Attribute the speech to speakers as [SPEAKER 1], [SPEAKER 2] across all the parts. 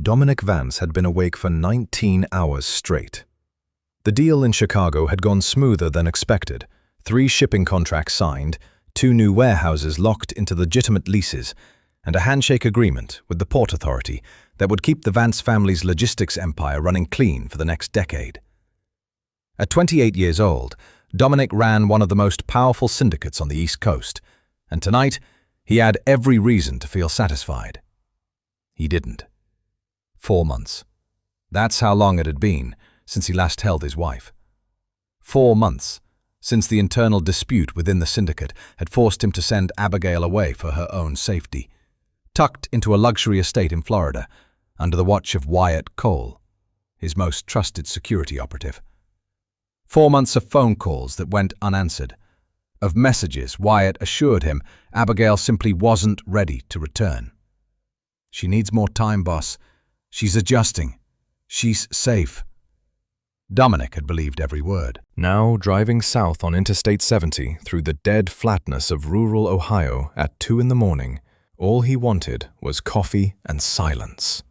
[SPEAKER 1] Dominic Vance had been awake for 19 hours straight. The deal in Chicago had gone smoother than expected. 3 shipping contracts signed, 2 new warehouses locked into legitimate leases, and a handshake agreement with the Port Authority that would keep the Vance family's logistics empire running clean for the next decade. At 28 years old, Dominic ran one of the most powerful syndicates on the East Coast, and tonight he had every reason to feel satisfied. He didn't. 4 months. That's how long it had been since he last held his wife. 4 months since the internal dispute within the syndicate had forced him to send Abigail away for her own safety, tucked into a luxury estate in Florida under the watch of Wyatt Cole, his most trusted security operative. 4 months of phone calls that went unanswered, of messages Wyatt assured him Abigail simply wasn't ready to return. "She needs more time, boss. She's adjusting. She's safe." Dominic had believed every word.
[SPEAKER 2] Now driving south on Interstate 70 through the dead flatness of rural Ohio at 2 in the morning, all he wanted was coffee and silence.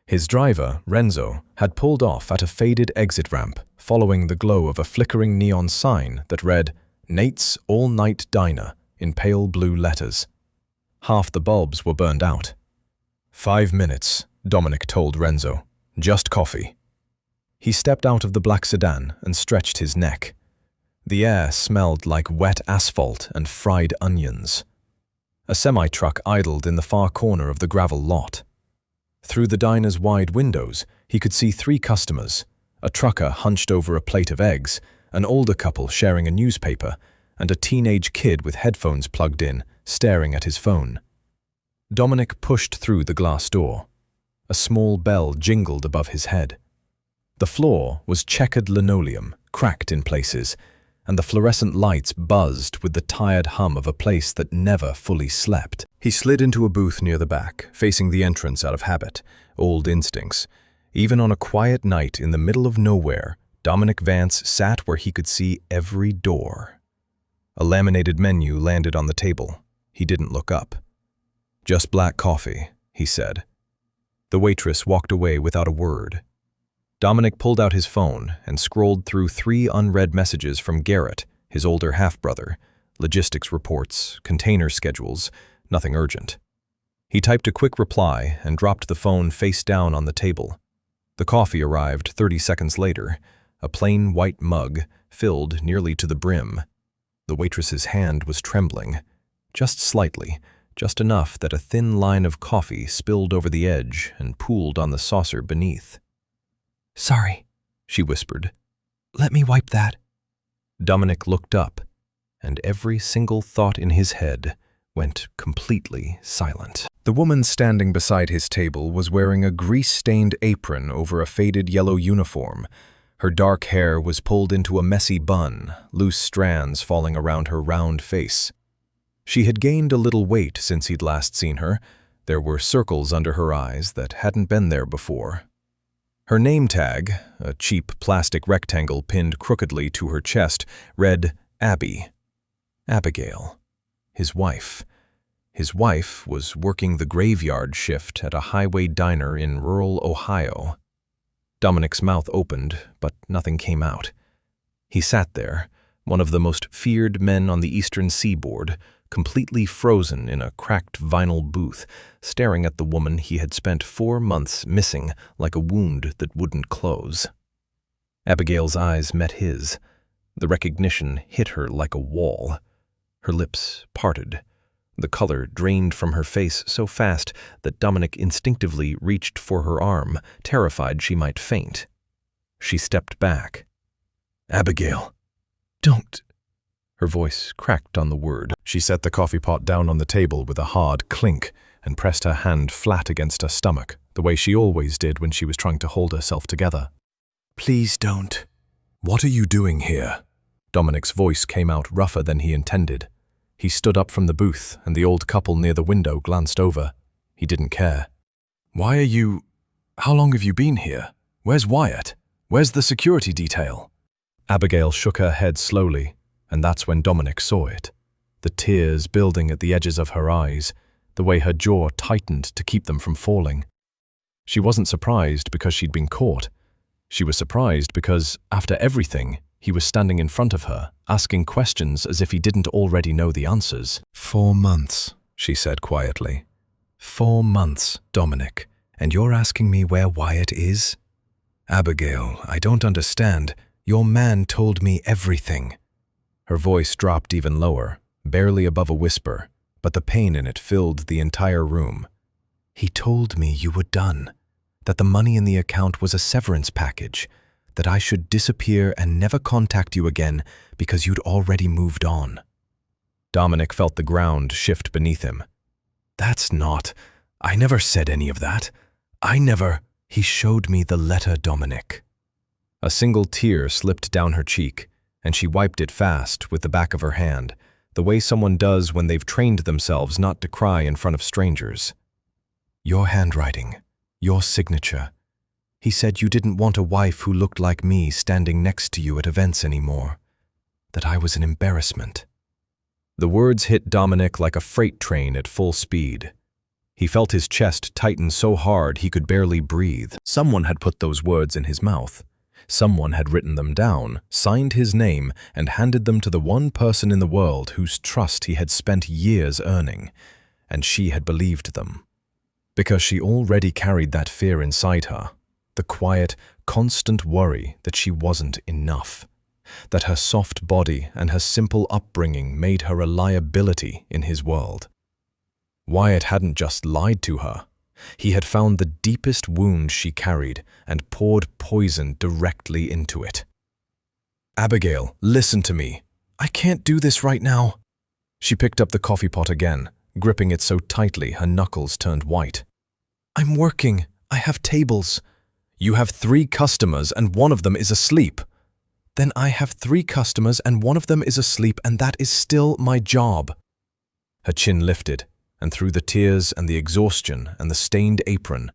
[SPEAKER 2] His driver, Renzo, had pulled off at a faded exit ramp following the glow of a flickering neon sign that read, "Nate's All-Night Diner," in pale blue letters. Half the bulbs were burned out. 5 minutes, Dominic told Renzo. "Just coffee." He stepped out of the black sedan and stretched his neck. The air smelled like wet asphalt and fried onions. A semi-truck idled in the far corner of the gravel lot. Through the diner's wide windows, he could see 3 customers, a trucker hunched over a plate of eggs, an older couple sharing a newspaper, and a teenage kid with headphones plugged in, staring at his phone. Dominic pushed through the glass door. A small bell jingled above his head. The floor was checkered linoleum, cracked in places, and the fluorescent lights buzzed with the tired hum of a place that never fully slept. He slid into a booth near the back, facing the entrance out of habit, old instincts. Even on a quiet night in the middle of nowhere, Dominic Vance sat where he could see every door. A laminated menu landed on the table. He didn't look up. "Just black coffee," he said. The waitress walked away without a word. Dominic pulled out his phone and scrolled through 3 unread messages from Garrett, his older half-brother, logistics reports, container schedules, nothing urgent. He typed a quick reply and dropped the phone face down on the table. The coffee arrived 30 seconds later, a plain white mug filled nearly to the brim. The waitress's hand was trembling, just slightly, just enough that a thin line of coffee spilled over the edge and pooled on the saucer beneath. "Sorry," she whispered. "Let me wipe that." Dominic looked up, and every single thought in his head went completely silent. The woman standing beside his table was wearing a grease-stained apron over a faded yellow uniform. Her dark hair was pulled into a messy bun, loose strands falling around her round face. She had gained a little weight since he'd last seen her. There were circles under her eyes that hadn't been there before. Her name tag, a cheap plastic rectangle pinned crookedly to her chest, read Abby. Abigail. His wife. His wife was working the graveyard shift at a highway diner in rural Ohio. Dominic's mouth opened, but nothing came out. He sat there, one of the most feared men on the eastern seaboard, completely frozen in a cracked vinyl booth, staring at the woman he had spent 4 months missing like a wound that wouldn't close. Abigail's eyes met his. The recognition hit her like a wall. Her lips parted. The color drained from her face so fast that Dominic instinctively reached for her arm, terrified she might faint. She stepped back. "Abigail, don't." Her voice cracked on the word. She set the coffee pot down on the table with a hard clink and pressed her hand flat against her stomach, the way she always did when she was trying to hold herself together. "Please don't." "What are you doing here?" Dominic's voice came out rougher than he intended. He stood up from the booth, and the old couple near the window glanced over. He didn't care. "Why are you... How long have you been here? Where's Wyatt? Where's the security detail?" Abigail shook her head slowly, and that's when Dominic saw it. The tears building at the edges of her eyes, the way her jaw tightened to keep them from falling. She wasn't surprised because she'd been caught. She was surprised because, after everything, he was standing in front of her, asking questions as if he didn't already know the answers.
[SPEAKER 1] 4 months, she said quietly. 4 months, Dominic, and you're asking me where Wyatt is? Abigail, I don't understand. Your man told me everything. Her voice dropped even lower, barely above a whisper, but the pain in it filled the entire room. He told me you were done, that the money in the account was a severance package, that I should disappear and never contact you again because you'd already moved on. Dominic felt the ground shift beneath him. That's not. I never said any of that. I never. He showed me the letter, Dominic. A single tear slipped down her cheek, and she wiped it fast with the back of her hand, the way someone does when they've trained themselves not to cry in front of strangers. Your handwriting, your signature. He said you didn't want a wife who looked like me standing next to you at events anymore, that I was an embarrassment. The words hit Dominic like a freight train at full speed. He felt his chest tighten so hard he could barely breathe. Someone had put those words in his mouth. Someone had written them down, signed his name, and handed them to the one person in the world whose trust he had spent years earning, and she had believed them. Because she already carried that fear inside her, the quiet, constant worry that she wasn't enough, that her soft body and her simple upbringing made her a liability in his world. Wyatt hadn't just lied to her. He had found the deepest wound she carried and poured poison directly into it. Abigail, listen to me. I can't do this right now. She picked up the coffee pot again, gripping it so tightly her knuckles turned white. I'm working. I have tables. You have 3 customers and one of them is asleep. Then I have 3 customers and one of them is asleep, and that is still my job. Her chin lifted, and through the tears and the exhaustion and the stained apron,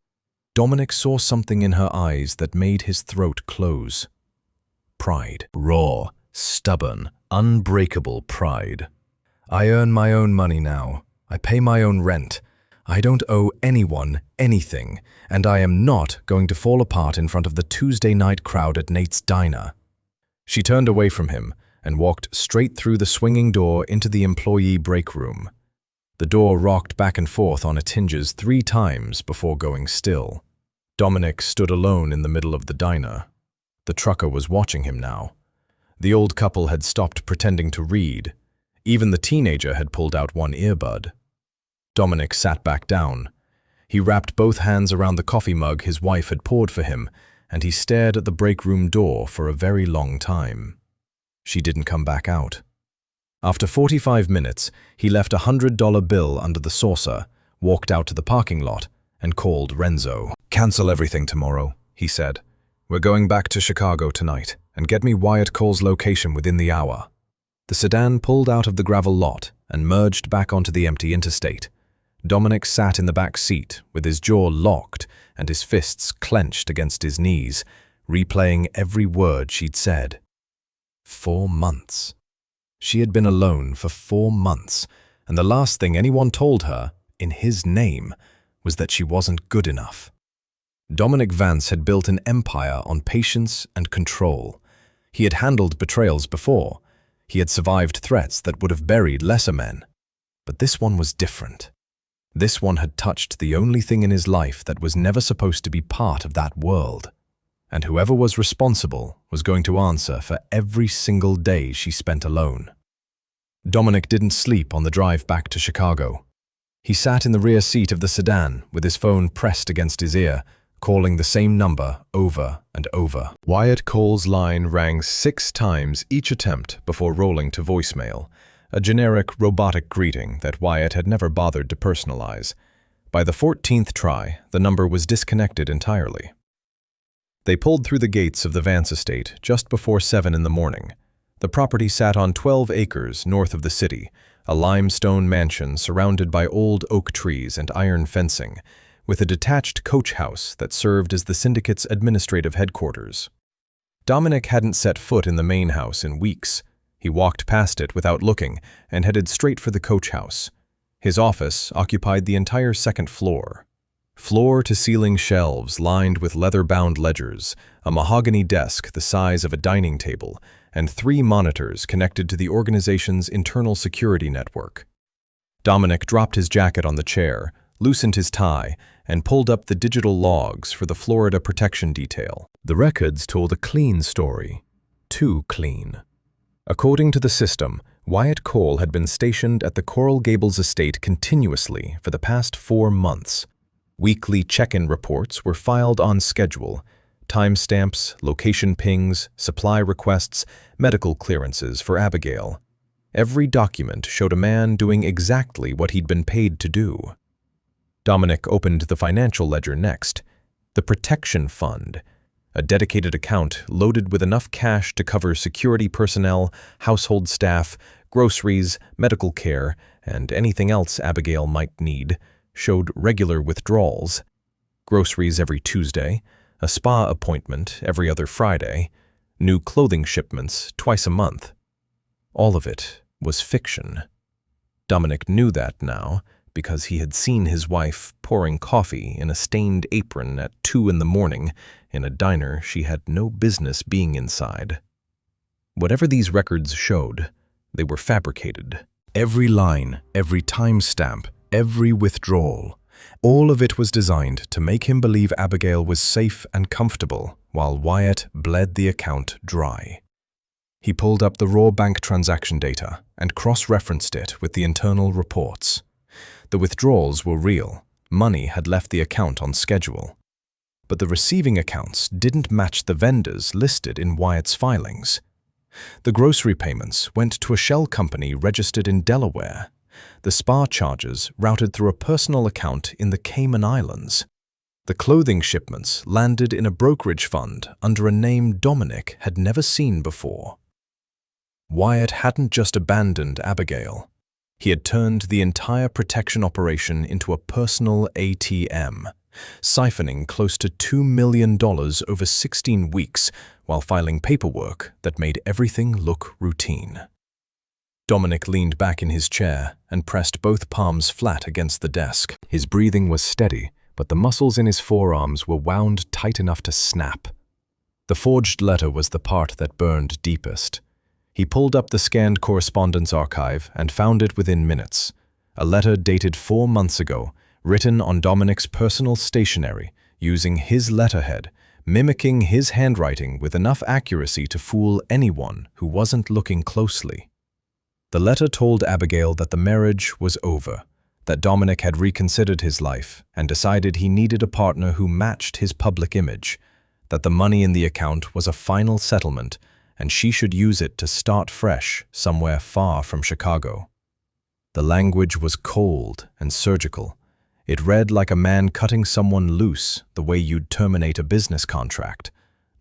[SPEAKER 1] Dominic saw something in her eyes that made his throat close. Pride. Raw, stubborn, unbreakable pride. I earn my own money now. I pay my own rent. I don't owe anyone anything, and I am not going to fall apart in front of the Tuesday night crowd at Nate's diner. She turned away from him and walked straight through the swinging door into the employee break room. The door rocked back and forth on its hinges 3 times before going still. Dominic stood alone in the middle of the diner. The trucker was watching him now. The old couple had stopped pretending to read. Even the teenager had pulled out one earbud. Dominic sat back down. He wrapped both hands around the coffee mug his wife had poured for him, and he stared at the break room door for a very long time. She didn't come back out. After 45 minutes, he left a $100 bill under the saucer, walked out to the parking lot, and called Renzo. Cancel everything tomorrow, he said. We're going back to Chicago tonight, and get me Wyatt Cole's location within the hour. The sedan pulled out of the gravel lot and merged back onto the empty interstate. Dominic sat in the back seat with his jaw locked and his fists clenched against his knees, replaying every word she'd said. 4 months. She had been alone for 4 months, and the last thing anyone told her, in his name, was that she wasn't good enough. Dominic Vance had built an empire on patience and control. He had handled betrayals before. He had survived threats that would have buried lesser men. But this one was different. This one had touched the only thing in his life that was never supposed to be part of that world. And whoever was responsible was going to answer for every single day she spent alone. Dominic didn't sleep on the drive back to Chicago. He sat in the rear seat of the sedan with his phone pressed against his ear, calling the same number over and over. Wyatt Cole's line rang 6 times each attempt before rolling to voicemail, a generic robotic greeting that Wyatt had never bothered to personalize. By the 14th try, the number was disconnected entirely. They pulled through the gates of the Vance estate just before 7 in the morning. The property sat on 12 acres north of the city, a limestone mansion surrounded by old oak trees and iron fencing, with a detached coach house that served as the syndicate's administrative headquarters. Dominic hadn't set foot in the main house in weeks. He walked past it without looking and headed straight for the coach house. His office occupied the entire 2nd floor.
[SPEAKER 2] Floor-to-ceiling shelves lined with leather-bound ledgers, a mahogany desk the size of a dining table, and 3 monitors connected to the organization's internal security network. Dominic dropped his jacket on the chair, loosened his tie, and pulled up the digital logs for the Florida Protection Detail. The records told a clean story. Too clean. According to the system, Wyatt Cole had been stationed at the Coral Gables estate continuously for the past 4 months. Weekly check-in reports were filed on schedule. Timestamps, location pings, supply requests, medical clearances for Abigail. Every document showed a man doing exactly what he'd been paid to do. Dominic opened the financial ledger next. The Protection Fund, a dedicated account loaded with enough cash to cover security personnel, household staff, groceries, medical care, and anything else Abigail might need, showed regular withdrawals. Groceries every Tuesday, a spa appointment every other Friday, new clothing shipments twice a month. All of it was fiction. Dominic knew that now because he had seen his wife pouring coffee in a stained apron at 2 in the morning in a diner she had no business being inside. Whatever these records showed, they were fabricated. Every line, every timestamp, every withdrawal, all of it was designed to make him believe Abigail was safe and comfortable while Wyatt bled the account dry. He pulled up the raw bank transaction data and cross-referenced it with the internal reports. The withdrawals were real. Money had left the account on schedule. But the receiving accounts didn't match the vendors listed in Wyatt's filings. The grocery payments went to a shell company registered in Delaware. The spa charges routed through a personal account in the Cayman Islands. The clothing shipments landed in a brokerage fund under a name Dominic had never seen before. Wyatt hadn't just abandoned Abigail. He had turned the entire protection operation into a personal ATM, siphoning close to $2 million over 16 weeks while filing paperwork that made everything look routine. Dominic leaned back in his chair and pressed both palms flat against the desk. His breathing was steady, but the muscles in his forearms were wound tight enough to snap. The forged letter was the part that burned deepest. He pulled up the scanned correspondence archive and found it within minutes. A letter dated 4 months ago, written on Dominic's personal stationery, using his letterhead, mimicking his handwriting with enough accuracy to fool anyone who wasn't looking closely. The letter told Abigail that the marriage was over, that Dominic had reconsidered his life and decided he needed a partner who matched his public image, that the money in the account was a final settlement and she should use it to start fresh somewhere far from Chicago. The language was cold and surgical. It read like a man cutting someone loose the way you'd terminate a business contract.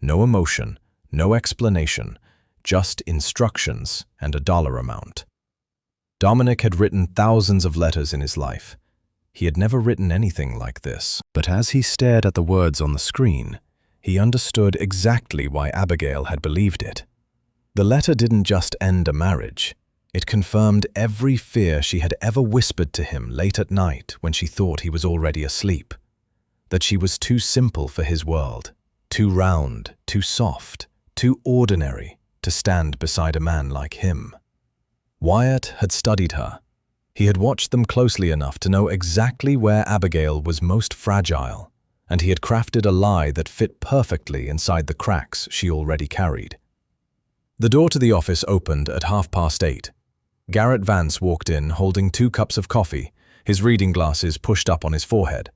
[SPEAKER 2] No emotion, no explanation, just instructions and a dollar amount. Dominic had written thousands of letters in his life. He had never written anything like this. But as he stared at the words on the screen, he understood exactly why Abigail had believed it. The letter didn't just end a marriage. It confirmed every fear she had ever whispered to him late at night when she thought he was already asleep. That she was too simple for his world, too round, too soft, too ordinary to stand beside a man like him. Wyatt had studied her. He had watched them closely enough to know exactly where Abigail was most fragile, and he had crafted a lie that fit perfectly inside the cracks she already carried. The door to the office opened at 8:30. Garrett Vance walked in holding 2 cups of coffee, his reading glasses pushed up on his forehead.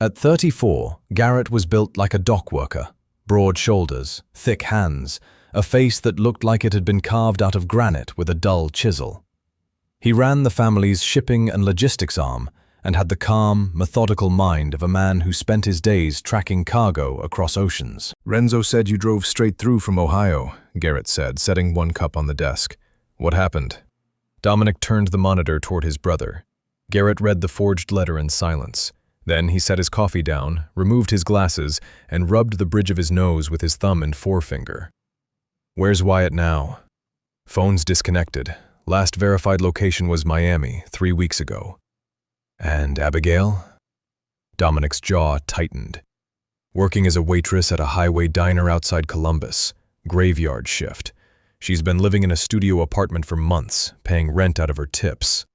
[SPEAKER 2] At 34, Garrett was built like a dock worker, broad shoulders, thick hands, a face that looked like it had been carved out of granite with a dull chisel. He ran the family's shipping and logistics arm and had the calm, methodical mind of a man who spent his days tracking cargo across oceans.
[SPEAKER 3] "Renzo said you drove straight through from Ohio," Garrett said, setting 1 cup on the desk. "What happened?"
[SPEAKER 2] Dominic turned the monitor toward his brother. Garrett read the forged letter in silence. Then he set his coffee down, removed his glasses, and rubbed the bridge of his nose with his thumb and forefinger. "Where's Wyatt now?" "Phone's disconnected. Last verified location was Miami, 3 weeks ago." "And Abigail?" Dominic's jaw tightened. Working as a waitress at a highway diner outside Columbus. Graveyard shift. She's been living in a studio apartment for months, paying rent out of her tips.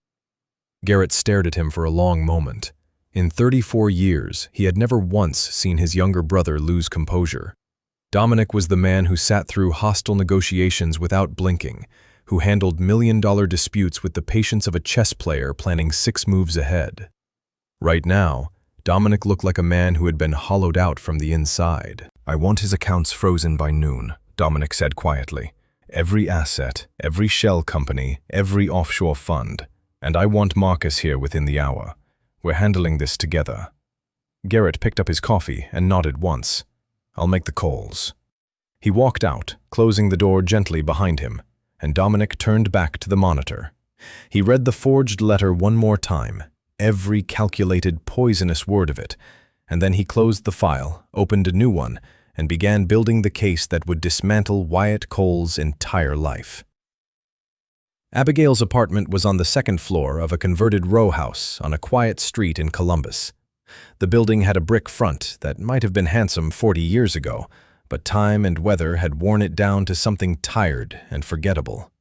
[SPEAKER 2] Garrett stared at him for a long moment. In 34 years, he had never once seen his younger brother lose composure. Dominic was the man who sat through hostile negotiations without blinking, who handled million-dollar disputes with the patience of a chess player planning 6 moves ahead. Right now, Dominic looked like a man who had been hollowed out from the inside.
[SPEAKER 3] "I want his accounts frozen by noon," Dominic said quietly. "Every asset, every shell company, every offshore fund. And I want Marcus here within the hour. We're handling this together." Garrett picked up his coffee and nodded once. "I'll make the calls." He walked out, closing the door gently behind him, and Dominic turned back to the monitor. He read the forged letter one more time, every calculated, poisonous word of it, and then he closed the file, opened a new one, and began building the case that would dismantle Wyatt Cole's entire life. Abigail's apartment was on the 2nd floor of a converted row house on a quiet street in Columbus. The building had a brick front that might have been handsome 40 years ago, but time and weather had worn it down to something tired and forgettable.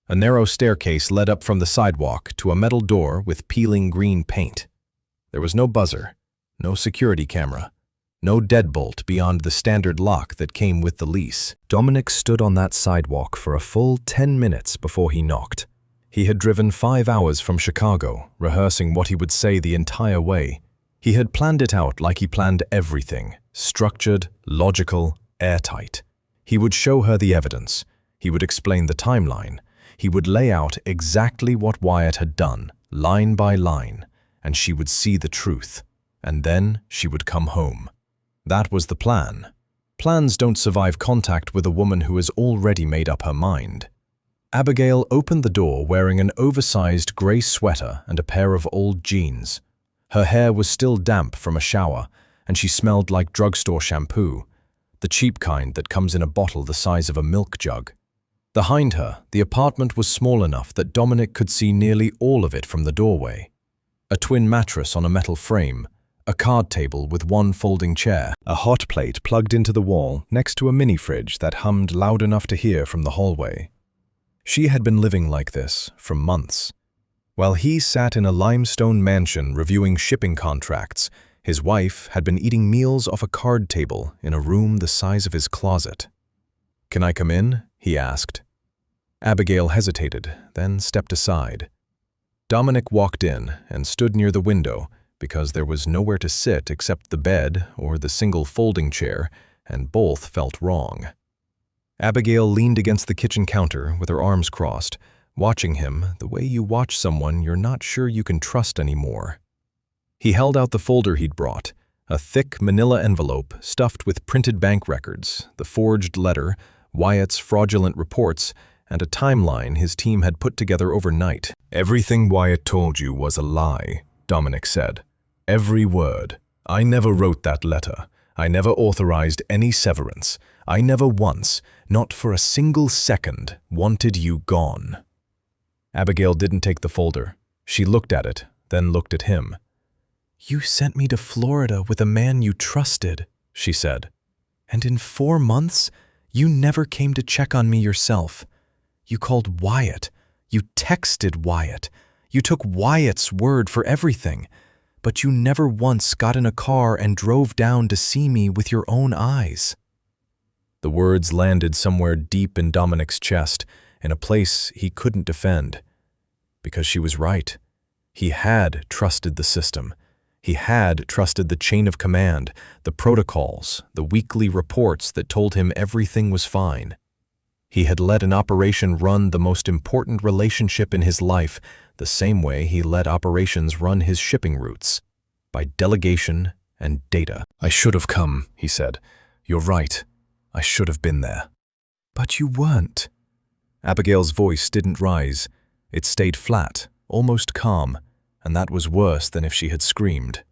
[SPEAKER 3] A narrow staircase led up from the sidewalk to a metal door with peeling green paint. There was no buzzer, no security camera, no deadbolt beyond the standard lock that came with the lease. Dominic stood on that sidewalk for a full 10 minutes before he knocked. He had driven 5 hours from Chicago, rehearsing what he would say the entire way. He had planned it out like he planned everything, structured, logical, airtight. He would show her the evidence. He would explain the timeline. He would lay out exactly what Wyatt had done, line by line, and she would see the truth. And then she would come home. That was the plan. Plans don't survive contact with a woman who has already made up her mind. Abigail opened the door wearing an oversized gray sweater and a pair of old jeans. Her hair was still damp from a shower, and she smelled like drugstore shampoo, the cheap kind that comes in a bottle the size of a milk jug. Behind her, the apartment was small enough that Dominic could see nearly all of it from the doorway. A twin mattress on a metal frame, a card table with one folding chair, a hot plate plugged into the wall next to a mini-fridge that hummed loud enough to hear from the hallway. She had been living like this for months. While he sat in a limestone mansion reviewing shipping contracts, his wife had been eating meals off a card table in a room the size of his closet. "Can I come in?" he asked. Abigail hesitated, then stepped aside. Dominic walked in and stood near the window, because there was nowhere to sit except the bed or the single folding chair, and both felt wrong. Abigail leaned against the kitchen counter with her arms crossed, watching him the way you watch someone you're not sure you can trust anymore. He held out the folder he'd brought, a thick manila envelope stuffed with printed bank records, the forged letter, Wyatt's fraudulent reports, and a timeline his team had put together overnight. "Everything Wyatt told you was a lie," Dominic said. "Every word. I never wrote that letter. I never authorized any severance. I never once, not for a single second, wanted you gone." Abigail didn't take the folder. She looked at it, then looked at him. "You sent me to Florida with a man you trusted," she said. "And in 4 months, you never came to check on me yourself. You called Wyatt. You texted Wyatt. You took Wyatt's word for everything. But you never once got in a car and drove down to see me with your own eyes." The words landed somewhere deep in Dominic's chest, in a place he couldn't defend. Because she was right. He had trusted the system. He had trusted the chain of command, the protocols, the weekly reports that told him everything was fine. He had let an operation run the most important relationship in his life, the same way he let operations run his shipping routes, by delegation and data. "I should have come," he said. "You're right. I should have been there." "But you weren't." Abigail's voice didn't rise. It stayed flat, almost calm, and that was worse than if she had screamed.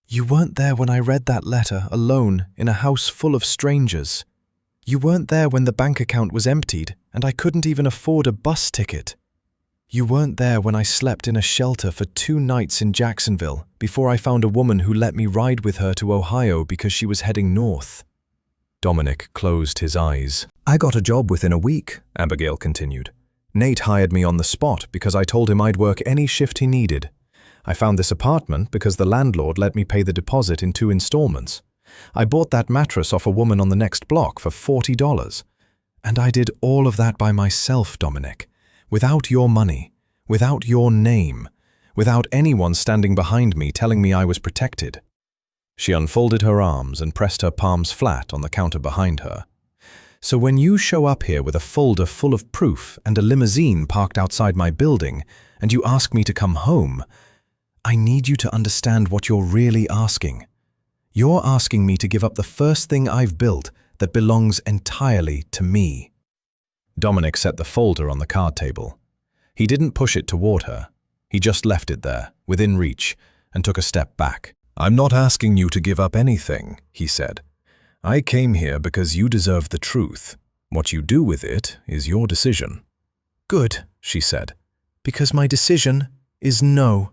[SPEAKER 3] "You weren't there when I read that letter, alone, in a house full of strangers. You weren't there when the bank account was emptied, and I couldn't even afford a bus ticket.
[SPEAKER 1] You weren't there when I slept in a shelter for 2 nights in Jacksonville before I found a woman who let me ride with her to Ohio because she was heading north."
[SPEAKER 3] Dominic closed his eyes. "I got a job within a week," Abigail continued. "Nate hired me on the spot because I told him I'd work any shift he needed. I found this apartment because the landlord let me pay the deposit in 2 installments. I bought that mattress off a woman on the next block for $40. And I did all of that by myself, Dominic. Without your money, without your name, without anyone standing behind me telling me I was protected." She unfolded her arms and pressed her palms flat on the counter behind her. "So when you show up here with a folder full of proof and a limousine parked outside my building, and you ask me to come home, I need you to understand what you're really asking. You're asking me to give up the first thing I've built that belongs entirely to me." Dominic set the folder on the card table. He didn't push it toward her. He just left it there, within reach, and took a step back. "I'm not asking you to give up anything," he said. "I came here because you deserve the truth. What you do with it is your decision." "Good," she said, "because my decision is no."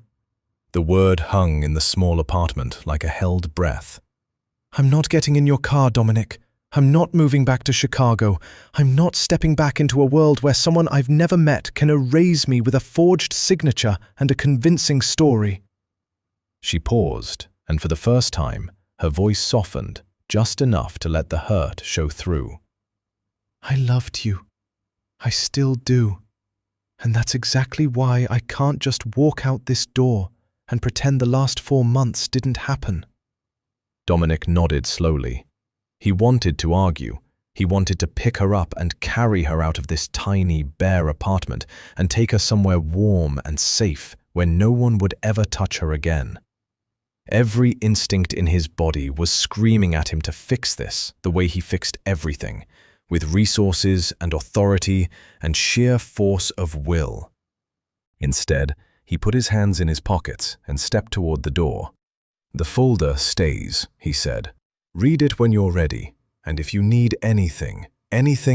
[SPEAKER 3] The word hung in the small apartment like a held breath. "I'm not getting in your car, Dominic. I'm not moving back to Chicago. I'm not stepping back into a world where someone I've never met can erase me with a forged signature and a convincing story." She paused, and for the first time, her voice softened just enough to let the hurt show through. "I loved you. I still do. And that's exactly why I can't just walk out this door and pretend the last 4 months didn't happen." Dominic nodded slowly. He wanted to argue. He wanted to pick her up and carry her out of this tiny, bare apartment and take her somewhere warm and safe where no one would ever touch her again. Every instinct in his body was screaming at him to fix this the way he fixed everything, with resources and authority and sheer force of will. Instead, he put his hands in his pockets and stepped toward the door. "The folder stays," he said. "Read it when you're ready, and if you need anything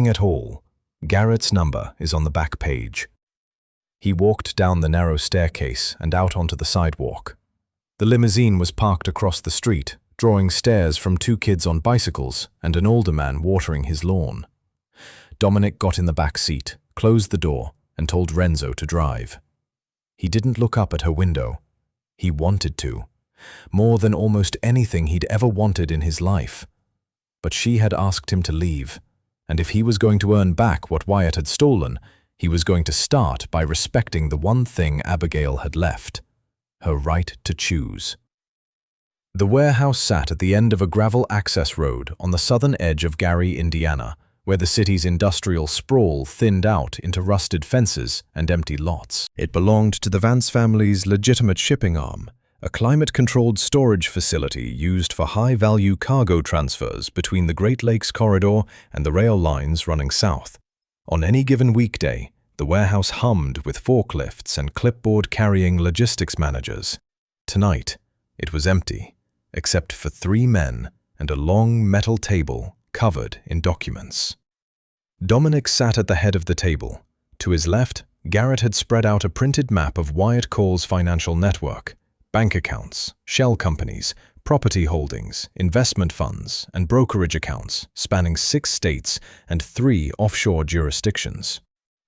[SPEAKER 3] at all, Garrett's number is on the back page." He walked down the narrow staircase and out onto the sidewalk. The limousine was parked across the street, drawing stares from 2 kids on bicycles and an older man watering his lawn. Dominic got in the back seat, closed the door, and told Renzo to drive. He didn't look up at her window. He wanted to, more than almost anything he'd ever wanted in his life. But she had asked him to leave, and if he was going to earn back what Wyatt had stolen, he was going to start by respecting the one thing Abigail had left: her right to choose. The warehouse sat at the end of a gravel access road on the southern edge of Gary, Indiana, where the city's industrial sprawl thinned out into rusted fences and empty lots. It belonged to the Vance family's legitimate shipping arm, a climate-controlled storage facility used for high-value cargo transfers between the Great Lakes Corridor and the rail lines running south. On any given weekday, the warehouse hummed with forklifts and clipboard-carrying logistics managers. Tonight, it was empty, except for 3 men and a long metal table covered in documents. Dominic sat at the head of the table. To his left, Garrett had spread out a printed map of Wyatt Cole's financial network: bank accounts, shell companies, property holdings, investment funds, and brokerage accounts spanning 6 states and 3 offshore jurisdictions.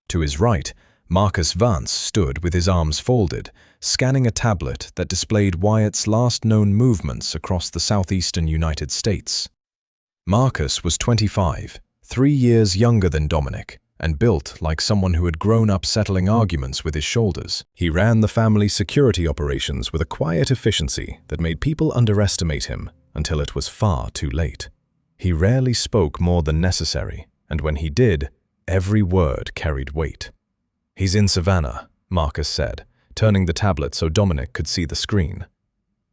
[SPEAKER 3] To his right, Marcus Vance stood with his arms folded, scanning a tablet that displayed Wyatt's last known movements across the southeastern United States. Marcus was 25, 3 years younger than Dominic, and built like someone who had grown up settling arguments with his shoulders. He ran the family's security operations with a quiet efficiency that made people underestimate him until it was far too late. He rarely spoke more than necessary, and when he did, every word carried weight. "He's in Savannah," Marcus said, turning the tablet so Dominic could see the screen.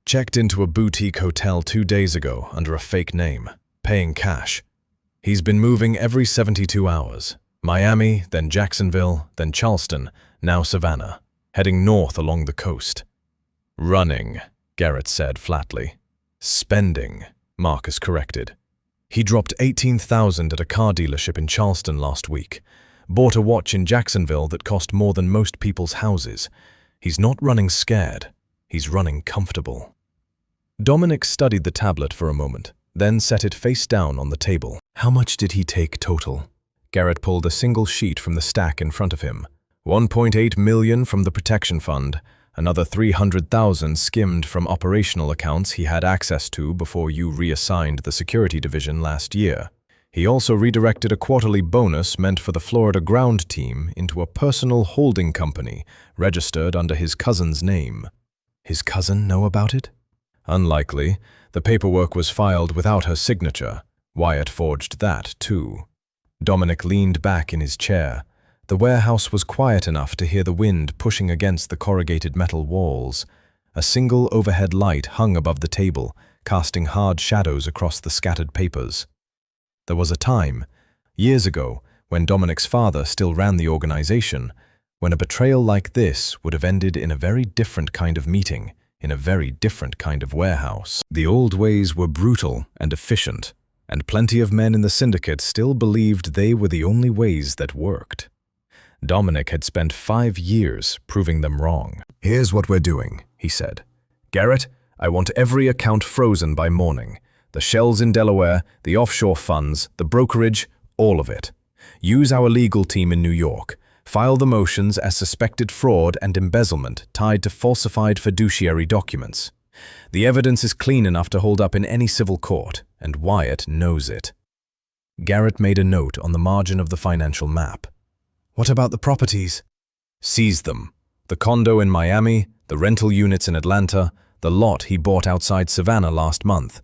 [SPEAKER 3] "Checked into a boutique hotel 2 days ago under a fake name, paying cash. He's been moving every 72 hours. Miami, then Jacksonville, then Charleston, now Savannah, heading north along the coast." "Running," Garrett said flatly. "Spending," Marcus corrected. "He dropped $18,000 at a car dealership in Charleston last week.
[SPEAKER 2] Bought a watch in Jacksonville that cost more than most people's houses. He's not running scared. He's running comfortable. Dominic studied the tablet for a moment, then set it face down on the table. How much did he take total? Garrett pulled a single sheet from the stack in front of him. 1.8 million from the protection fund, another 300,000 skimmed from operational accounts he had access to before you reassigned the security division last year. He also redirected a quarterly bonus meant for the Florida ground team into a personal holding company registered under his cousin's name. His cousin know about it? Unlikely. The paperwork was filed without her signature. Wyatt forged that, too. Dominic leaned back in his chair. The warehouse was quiet enough to hear the wind pushing against the corrugated metal walls. A single overhead light hung above the table, casting hard shadows across the scattered papers. There was a time, years ago, when Dominic's father still ran the organization, when a betrayal like this would have ended in a very different kind of meeting, in a very different kind of warehouse. The old ways were brutal and efficient, and plenty of men in the syndicate still believed they were the only ways that worked. Dominic had spent 5 years proving them wrong. "Here's what we're doing," he said. "Garrett, I want every account frozen by morning. The shells in Delaware, the offshore funds, the brokerage, all of it. Use our legal team in New York. File the motions as suspected fraud and embezzlement tied to falsified fiduciary documents. The evidence is clean enough to hold up in any civil court, and Wyatt knows it." Garrett made a note on the margin of the financial map. "What about the properties?" "Seize them. The condo in Miami, the rental units in Atlanta, the lot he bought outside Savannah last month.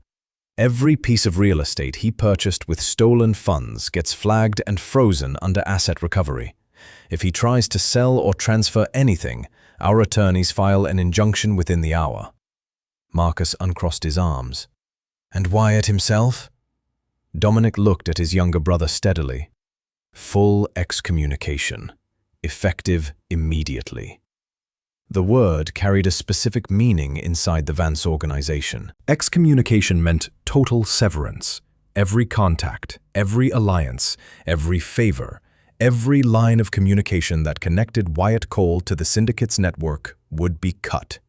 [SPEAKER 2] Every piece of real estate he purchased with stolen funds gets flagged and frozen under asset recovery. If he tries to sell or transfer anything, our attorneys file an injunction within the hour." Marcus uncrossed his arms. "And Wyatt himself?" Dominic looked at his younger brother steadily. "Full excommunication. Effective immediately." The word carried a specific meaning inside the Vance organization. Excommunication meant total severance. Every contact, every alliance, every favor, every line of communication that connected Wyatt Cole to the syndicate's network would be cut.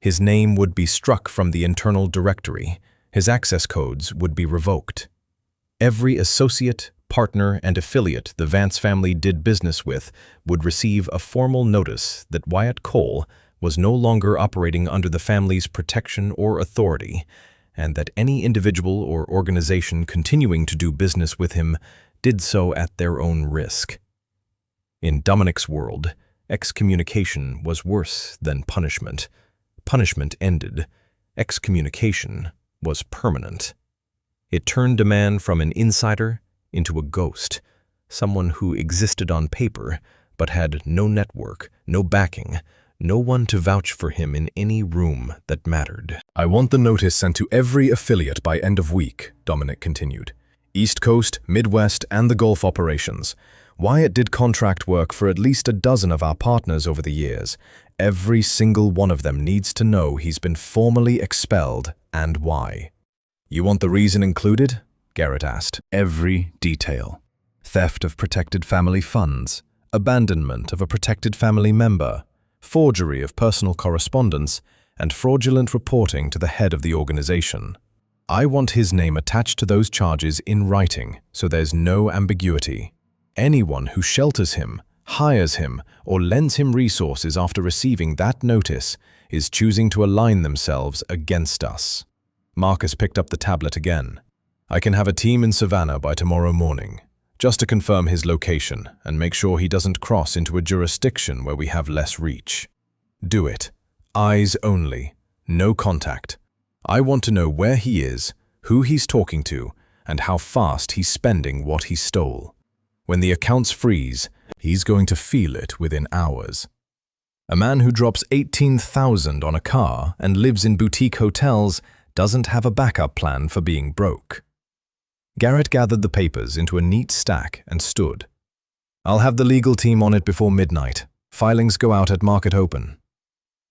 [SPEAKER 2] His name would be struck from the internal directory. His access codes would be revoked. Every associate, partner, and affiliate the Vance family did business with would receive a formal notice that Wyatt Cole was no longer operating under the family's protection or authority, and that any individual or organization continuing to do business with him did so at their own risk. In Dominic's world, excommunication was worse than punishment. Punishment ended. Excommunication was permanent. It turned a man from an insider into a ghost, someone who existed on paper but had no network, no backing, no one to vouch for him in any room that mattered. "I want the notice sent to every affiliate by end of week," Dominic continued. "East Coast, Midwest, and the Gulf operations. Wyatt did contract work for at least a dozen of our partners over the years. Every single one of them needs to know he's been formally expelled and why." "You want the reason included?" Garrett asked. "Every detail. Theft of protected family funds, abandonment of a protected family member, forgery of personal correspondence, and fraudulent reporting to the head of the organization. I want his name attached to those charges in writing, so there's no ambiguity. Anyone who shelters him, hires him, or lends him resources after receiving that notice is choosing to align themselves against us." Marcus picked up the tablet again. "I can have a team in Savannah by tomorrow morning, just to confirm his location and make sure he doesn't cross into a jurisdiction where we have less reach. Do it. Eyes only. No contact. I want to know where he is, who he's talking to, and how fast he's spending what he stole. When the accounts freeze, he's going to feel it within hours. A man who drops $18,000 on a car and lives in boutique hotels doesn't have a backup plan for being broke." Garrett gathered the papers into a neat stack and stood. "I'll have the legal team on it before midnight. Filings go out at market open."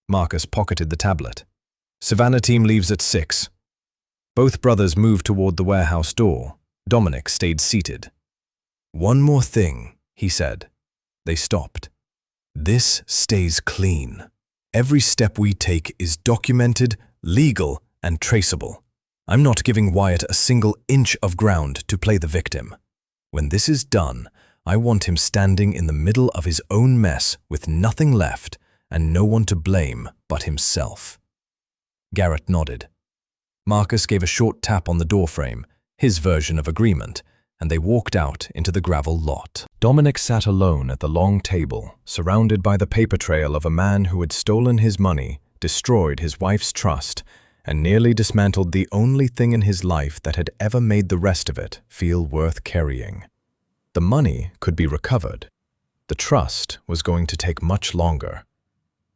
[SPEAKER 2] Marcus pocketed the tablet. "Savannah team leaves at 6. Both brothers moved toward the warehouse door. Dominic stayed seated. "One more thing,"
[SPEAKER 1] he said. They stopped. "This stays clean. Every step we take is documented, legal, and traceable. I'm not giving Wyatt a single inch of ground to play the victim. When this is done, I want him standing in the middle of his own mess with nothing left and no one to blame but himself." Garrett nodded. Marcus gave a short tap on the doorframe, his version of agreement, and they walked out into the gravel lot.
[SPEAKER 2] Dominic sat alone at the long table, surrounded by the paper trail of a man who had stolen his money, destroyed his wife's trust, and nearly dismantled the only thing in his life that had ever made the rest of it feel worth carrying. The money could be recovered. The trust was going to take much longer.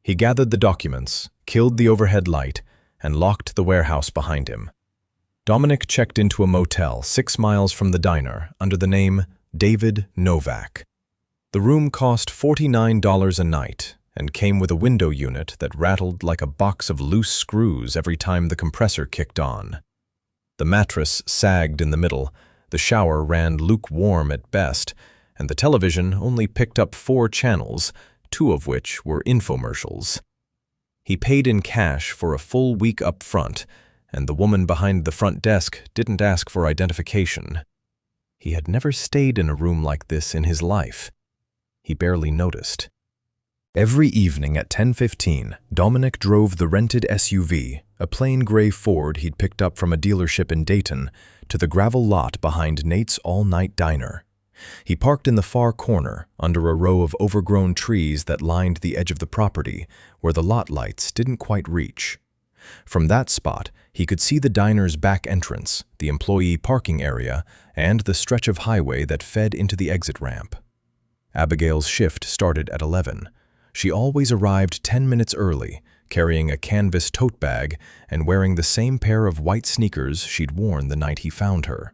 [SPEAKER 2] He gathered the documents, killed the overhead light, and locked the warehouse behind him. Dominic checked into a motel 6 miles from the diner under the name David Novak. The room cost $49 a night and came with a window unit that rattled like a box of loose screws every time the compressor kicked on. The mattress sagged in the middle, the shower ran lukewarm at best, and the television only picked up 4 channels, 2 of which were infomercials. He paid in cash for a full week up front, and the woman behind the front desk didn't ask for identification. He had never stayed in a room like this in his life. He barely noticed. Every evening at 10:15, Dominic drove the rented SUV, a plain gray Ford he'd picked up from a dealership in Dayton, to the gravel lot behind Nate's all-night diner. He parked in the far corner, under a row of overgrown trees that lined the edge of the property, where the lot lights didn't quite reach. From that spot, he could see the diner's back entrance, the employee parking area, and the stretch of highway that fed into the exit ramp. Abigail's shift started at 11. She always arrived 10 minutes early, carrying a canvas tote bag and wearing the same pair of white sneakers she'd worn the night he found her.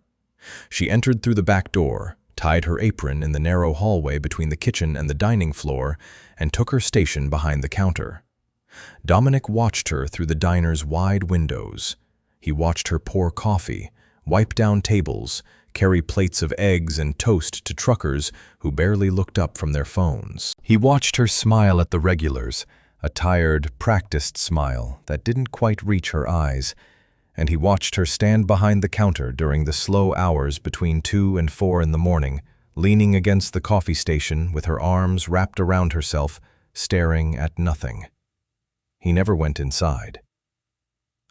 [SPEAKER 2] She entered through the back door, tied her apron in the narrow hallway between the kitchen and the dining floor, and took her station behind the counter. Dominic watched her through the diner's wide windows. He watched her pour coffee, wipe down tables, carry plates of eggs and toast to truckers who barely looked up from their phones. He watched her smile at the regulars, a tired, practiced smile that didn't quite reach her eyes, and he watched her stand behind the counter during the slow hours between 2 and 4 in the morning, leaning against the coffee station with her arms wrapped around herself, staring at nothing. He never went inside.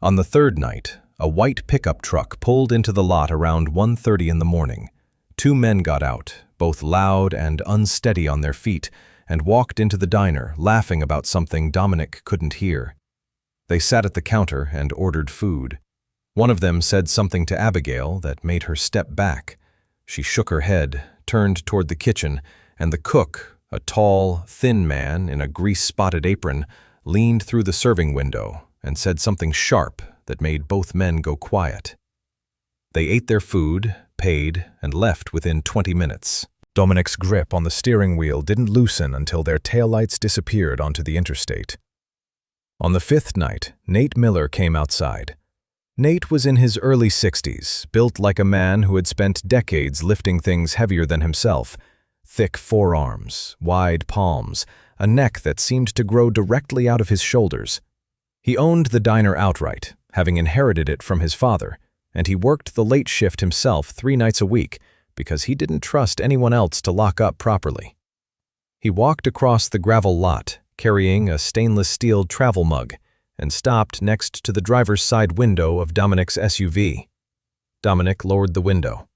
[SPEAKER 2] On the third night, a white pickup truck pulled into the lot around 1:30 in the morning. 2 men got out, both loud and unsteady on their feet, and walked into the diner, laughing about something Dominic couldn't hear. They sat at the counter and ordered food. One of them said something to Abigail that made her step back. She shook her head, turned toward the kitchen, and the cook, a tall, thin man in a grease-spotted apron, leaned through the serving window and said something sharp that made both men go quiet. They ate their food, paid, and left within 20 minutes. Dominic's grip on the steering wheel didn't loosen until their taillights disappeared onto the interstate. On the 5th night, Nate Miller came outside. Nate was in his early 60s, built like a man who had spent decades lifting things heavier than himself. Thick forearms, wide palms, a neck that seemed to grow directly out of his shoulders. He owned the diner outright, having inherited it from his father, and he worked the late shift himself 3 nights a week because he didn't trust anyone else to lock up properly. He walked across the gravel lot, carrying a stainless steel travel mug, and stopped next to the driver's side window of Dominic's SUV. Dominic lowered the window.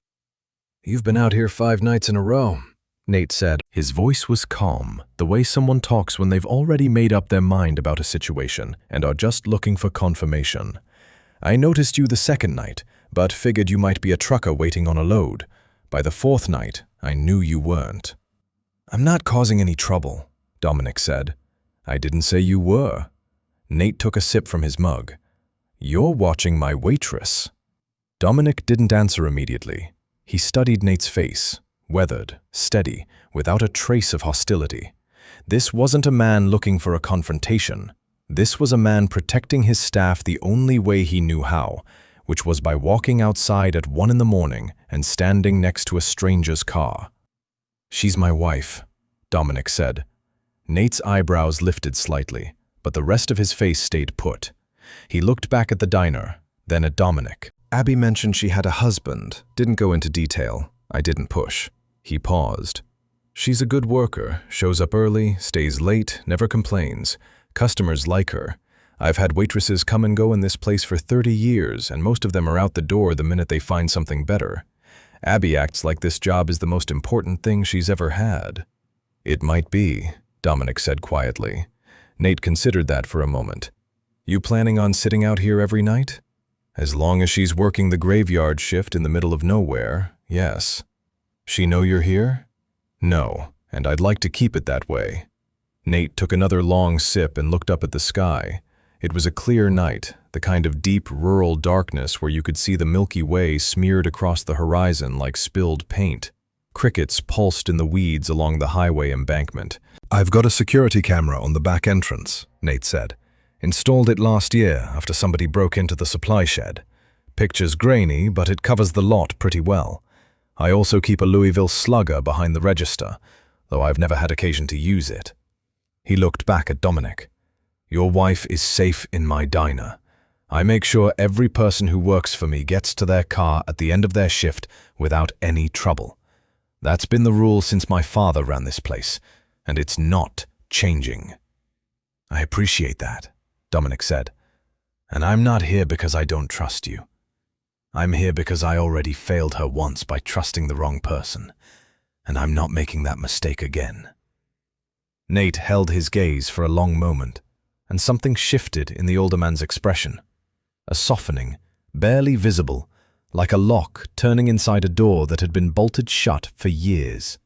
[SPEAKER 2] "You've been out here 5 nights in a row," Nate said. His voice was calm, the way someone talks when they've already made up their mind about a situation and are just looking for confirmation. "I noticed you the 2nd night, but figured you might be a trucker waiting on a load. By the 4th night, I knew you weren't." "I'm not causing any trouble," Dominic said. "I didn't say you were." Nate took a sip from his mug. "You're watching my Waitress." Dominic didn't answer immediately. He studied Nate's face, weathered, steady, without a trace of hostility. This wasn't a man looking for a confrontation. This was a man protecting his staff the only way he knew how, which was by walking outside at 1 in the morning and standing next to a stranger's car.
[SPEAKER 3] "She's my wife," Dominic said. Nate's eyebrows lifted slightly, but the rest of his face stayed put. He looked back at the diner, then at Dominic. "Abby mentioned she had a husband. Didn't go into detail. I didn't push." He paused. "She's a good worker, shows up early, stays late, never complains. Customers like her. I've had waitresses come and go in this place for 30 years, and most of them are out the door the minute they find something better. Abby acts like this job is the most important thing she's ever had." "It might be," Dominic said quietly. Nate considered that for a moment. "You planning on sitting out here every night?" "As long as she's working the graveyard shift in the middle of nowhere, yes." "She know you're here?" "No, and I'd like to keep it that way." Nate took another long sip and looked up at the sky. It was a clear night, the kind of deep rural darkness where you could see the Milky Way smeared across the horizon like spilled paint. Crickets pulsed in the weeds along the highway embankment. "I've got a security camera on the back entrance," Nate said. "Installed it last year after somebody broke into the supply shed. Picture's grainy, but it covers the lot pretty well. I also keep a Louisville Slugger behind the register, though I've never had occasion to use it." He looked back at Dominic. "Your wife is safe in my diner. I make sure every person who works for me gets to their car at the end of their shift without any trouble. That's been the rule since my father ran this place, and it's not changing." "I appreciate that," Dominic said. "And I'm not here because I don't trust you. I'm here because I already failed her once by trusting the wrong person, and I'm not making that mistake again." Nate held his gaze for a long moment, and something shifted in the older man's expression. A softening, barely visible, like a lock turning inside a door that had been bolted shut for years.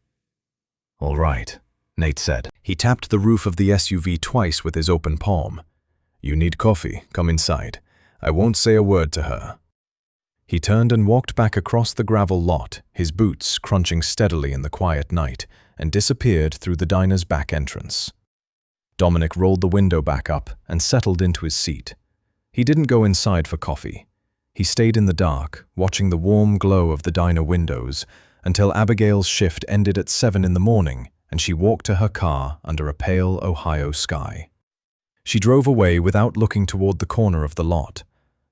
[SPEAKER 3] "All right," Nate said. He tapped the roof of the SUV twice with his open palm. "You need coffee, come inside. I won't say a word to her." He turned and walked back across the gravel lot, his boots crunching steadily in the quiet night, and disappeared through the diner's back entrance. Dominic rolled the window back up and settled into his seat. He didn't go inside for coffee. He stayed in the dark, watching the warm glow of the diner windows, until Abigail's shift ended at 7 in the morning and she walked to her car under a pale Ohio sky. She drove away without looking toward the corner of the lot.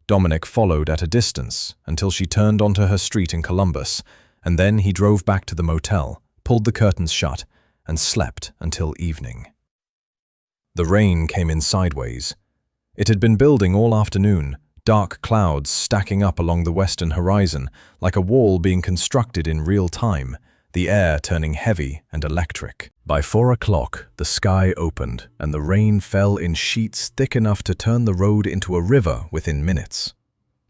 [SPEAKER 3] Dominic followed at a distance until she turned onto her street in Columbus, and then he drove back to the motel, pulled the curtains shut, and slept until evening. The rain came in sideways. It had been building all afternoon, dark clouds stacking up along the western horizon, like a wall being constructed in real time, the air turning heavy and electric. By 4 o'clock, the sky opened, and the rain fell in sheets thick enough to turn the road into a river within minutes.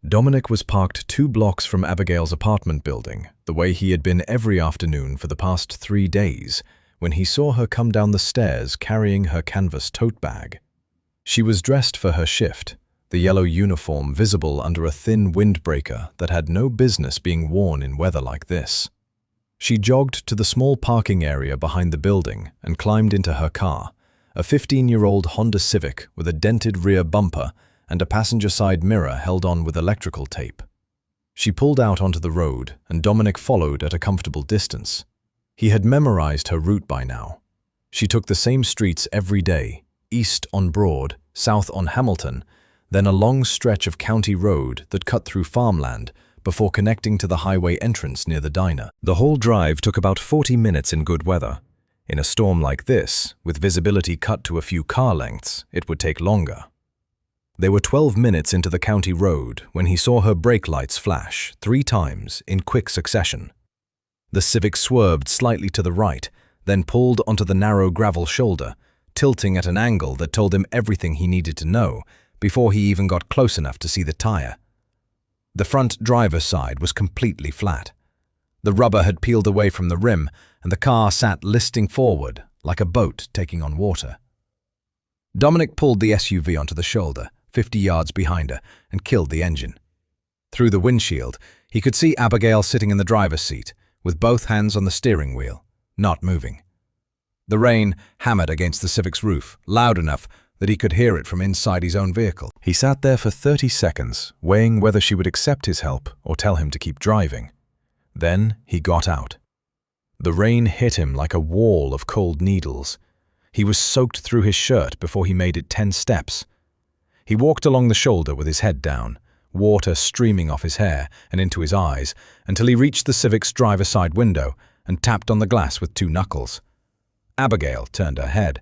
[SPEAKER 3] Dominic was parked 2 blocks from Abigail's apartment building, the way he had been every afternoon for the past 3 days, when he saw her come down the stairs carrying her canvas tote bag. She was dressed for her shift, the yellow uniform visible under a thin windbreaker that had no business being worn in weather like this. She jogged to the small parking area behind the building and climbed into her car, a 15-year-old Honda Civic with a dented rear bumper and a passenger side mirror held on with electrical tape. She pulled out onto the road, and Dominic followed at a comfortable distance. He had memorized her route by now. She took the same streets every day, east on Broad, south on Hamilton, then a long stretch of county road that cut through farmland before connecting to the highway entrance near the diner. The whole drive took about 40 minutes in good weather. In a storm like this, with visibility cut to a few car lengths, it would take longer. They were 12 minutes into the county road when he saw her brake lights flash 3 times in quick succession. The Civic swerved slightly to the right, then pulled onto the narrow gravel shoulder, tilting at an angle that told him everything he needed to know before he even got close enough to see the tire. The front driver's side was completely flat. The rubber had peeled away from the rim, and the car sat listing forward like a boat taking on water. Dominic pulled the SUV onto the shoulder, 50 yards behind her, and killed the engine. Through the windshield, he could see Abigail sitting in the driver's seat, with both hands on the steering wheel, not moving. The rain hammered against the Civic's roof, loud enough that he could hear it from inside his own vehicle. He sat there for 30 seconds, weighing whether she would accept his help or tell him to keep driving. Then he got out.
[SPEAKER 2] The rain hit him like a wall of cold needles. He was soaked through his shirt before he made it 10 steps. He walked along the shoulder with his head down, water streaming off his hair and into his eyes, until he reached the Civic's driver's side window and tapped on the glass with 2 knuckles. Abigail turned her head.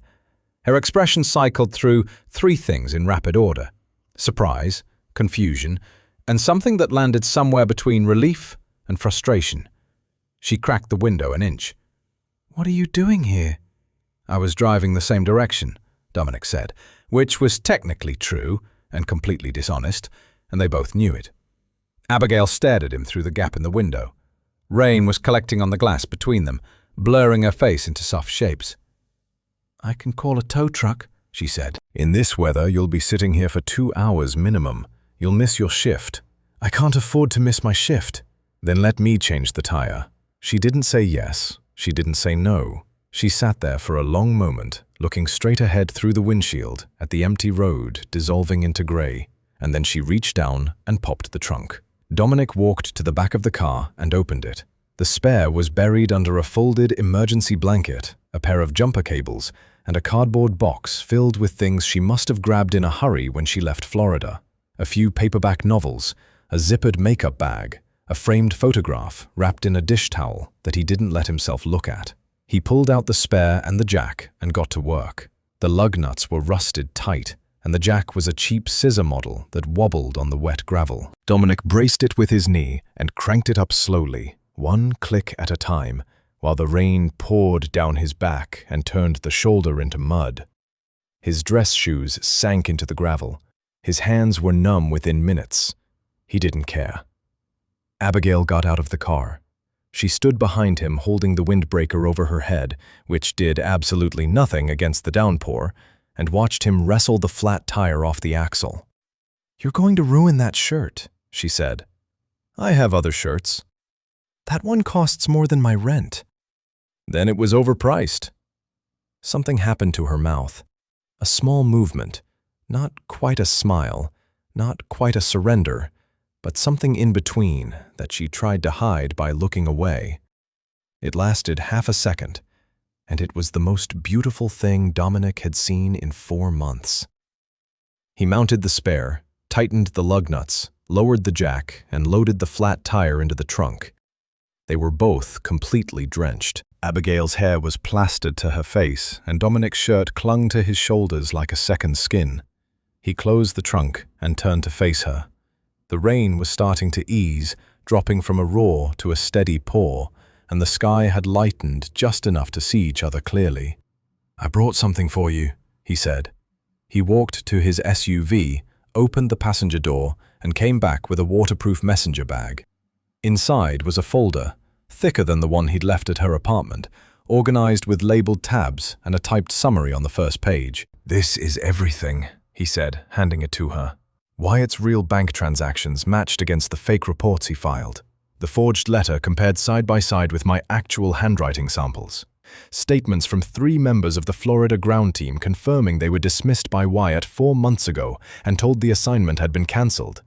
[SPEAKER 2] Her expression cycled through 3 things in rapid order: surprise, confusion, and something that landed somewhere between relief and frustration. She cracked the window an inch. "What are you doing here?" "I was driving the same direction," Dominic said, which was technically true and completely dishonest, and they both knew it. Abigail stared at him through the gap in the window. Rain was collecting on the glass between them, blurring her face into soft shapes. "I can call a tow truck," she said.
[SPEAKER 3] "In this weather, you'll be sitting here for 2 hours minimum. You'll miss your shift."
[SPEAKER 2] "I can't afford to miss my shift."
[SPEAKER 3] "Then let me change the tire." She didn't say yes. She didn't say no. She sat there for a long moment, looking straight ahead through the windshield at the empty road dissolving into grey, and then she reached down and popped the trunk. Dominic walked to the back of the car and opened it. The spare was buried under a folded emergency blanket, a pair of jumper cables, and a cardboard box filled with things she must have grabbed in a hurry when she left Florida. A few paperback novels, a zippered makeup bag, a framed photograph wrapped in a dish towel that he didn't let himself look at. He pulled out the spare and the jack and got to work. The lug nuts were rusted tight, and the jack was a cheap scissor model that wobbled on the wet gravel. Dominic braced it with his knee and cranked it up slowly, 1 click at a time, while the rain poured down his back and turned the shoulder into mud. His dress shoes sank into the gravel. His hands were numb within minutes. He didn't care. Abigail got out of the car. She stood behind him holding the windbreaker over her head, which did absolutely nothing against the downpour, and watched him wrestle the flat tire off the axle. "You're going to ruin that shirt," she said. "I have other shirts." "That one costs more than my rent." "Then it was overpriced." Something happened to her mouth. A small movement, not quite a smile, not quite a surrender, but something in between that she tried to hide by looking away. It lasted half a second, and it was the most beautiful thing Dominic had seen in 4 months. He mounted the spare, tightened the lug nuts, lowered the jack, and loaded the flat tire into the trunk. They were both completely drenched. Abigail's hair was plastered to her face, and Dominic's shirt clung to his shoulders like a second skin. He closed the trunk and turned to face her. The rain was starting to ease, dropping from a roar to a steady pour, and the sky had lightened just enough to see each other clearly. "I brought something for you," he said. He walked to his SUV, opened the passenger door, and came back with a waterproof messenger bag. Inside was a folder, thicker than the one he'd left at her apartment, organized with labeled tabs and a typed summary on the first page. "This is everything," he said, handing it to her. Wyatt's real bank transactions matched against the fake reports he filed. The forged letter compared side by side with my actual handwriting samples. Statements from 3 members of the Florida ground team confirming they were dismissed by Wyatt 4 months ago and told the assignment had been cancelled.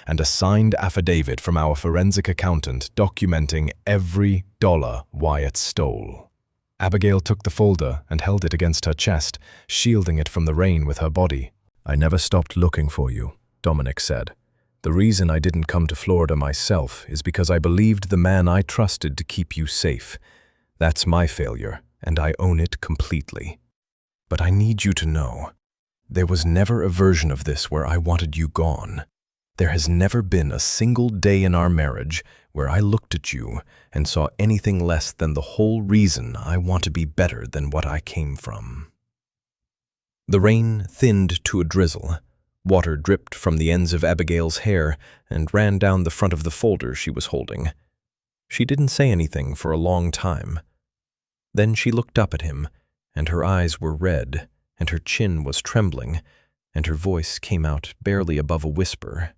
[SPEAKER 3] And a signed affidavit from our forensic accountant documenting every dollar Wyatt stole. Abigail took the folder and held it against her chest, shielding it from the rain with her body. "I never stopped looking for you," Dominic said. "The reason I didn't come to Florida myself is because I believed the man I trusted to keep you safe. That's my failure, and I own it completely. But I need you to know, there was never a version of this where I wanted you gone. There has never been a single day in our marriage where I looked at you and saw anything less than the whole reason I want to be better than what I came from." The rain thinned to a drizzle. Water dripped from the ends of Abigail's hair and ran down the front of the folder she was holding. She didn't say anything for a long time. Then she looked up at him, and her eyes were red, and her chin was trembling, and her voice came out barely above a whisper.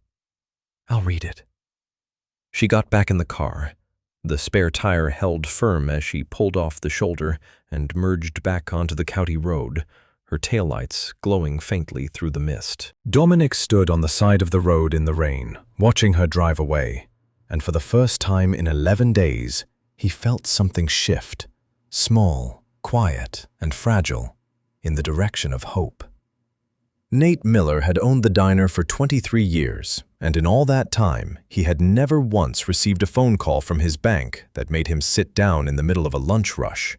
[SPEAKER 3] "I'll read it." She got back in the car. The spare tire held firm as she pulled off the shoulder and merged back onto the county road, her taillights glowing faintly through the mist. Dominic stood on the side of the road in the rain, watching her drive away, and for the first time in 11 days,
[SPEAKER 2] he felt something shift, small, quiet, and fragile, in the direction of hope. Nate Miller had owned the diner for 23 years, and in all that time, he had never once received a phone call from his bank that made him sit down in the middle of a lunch rush.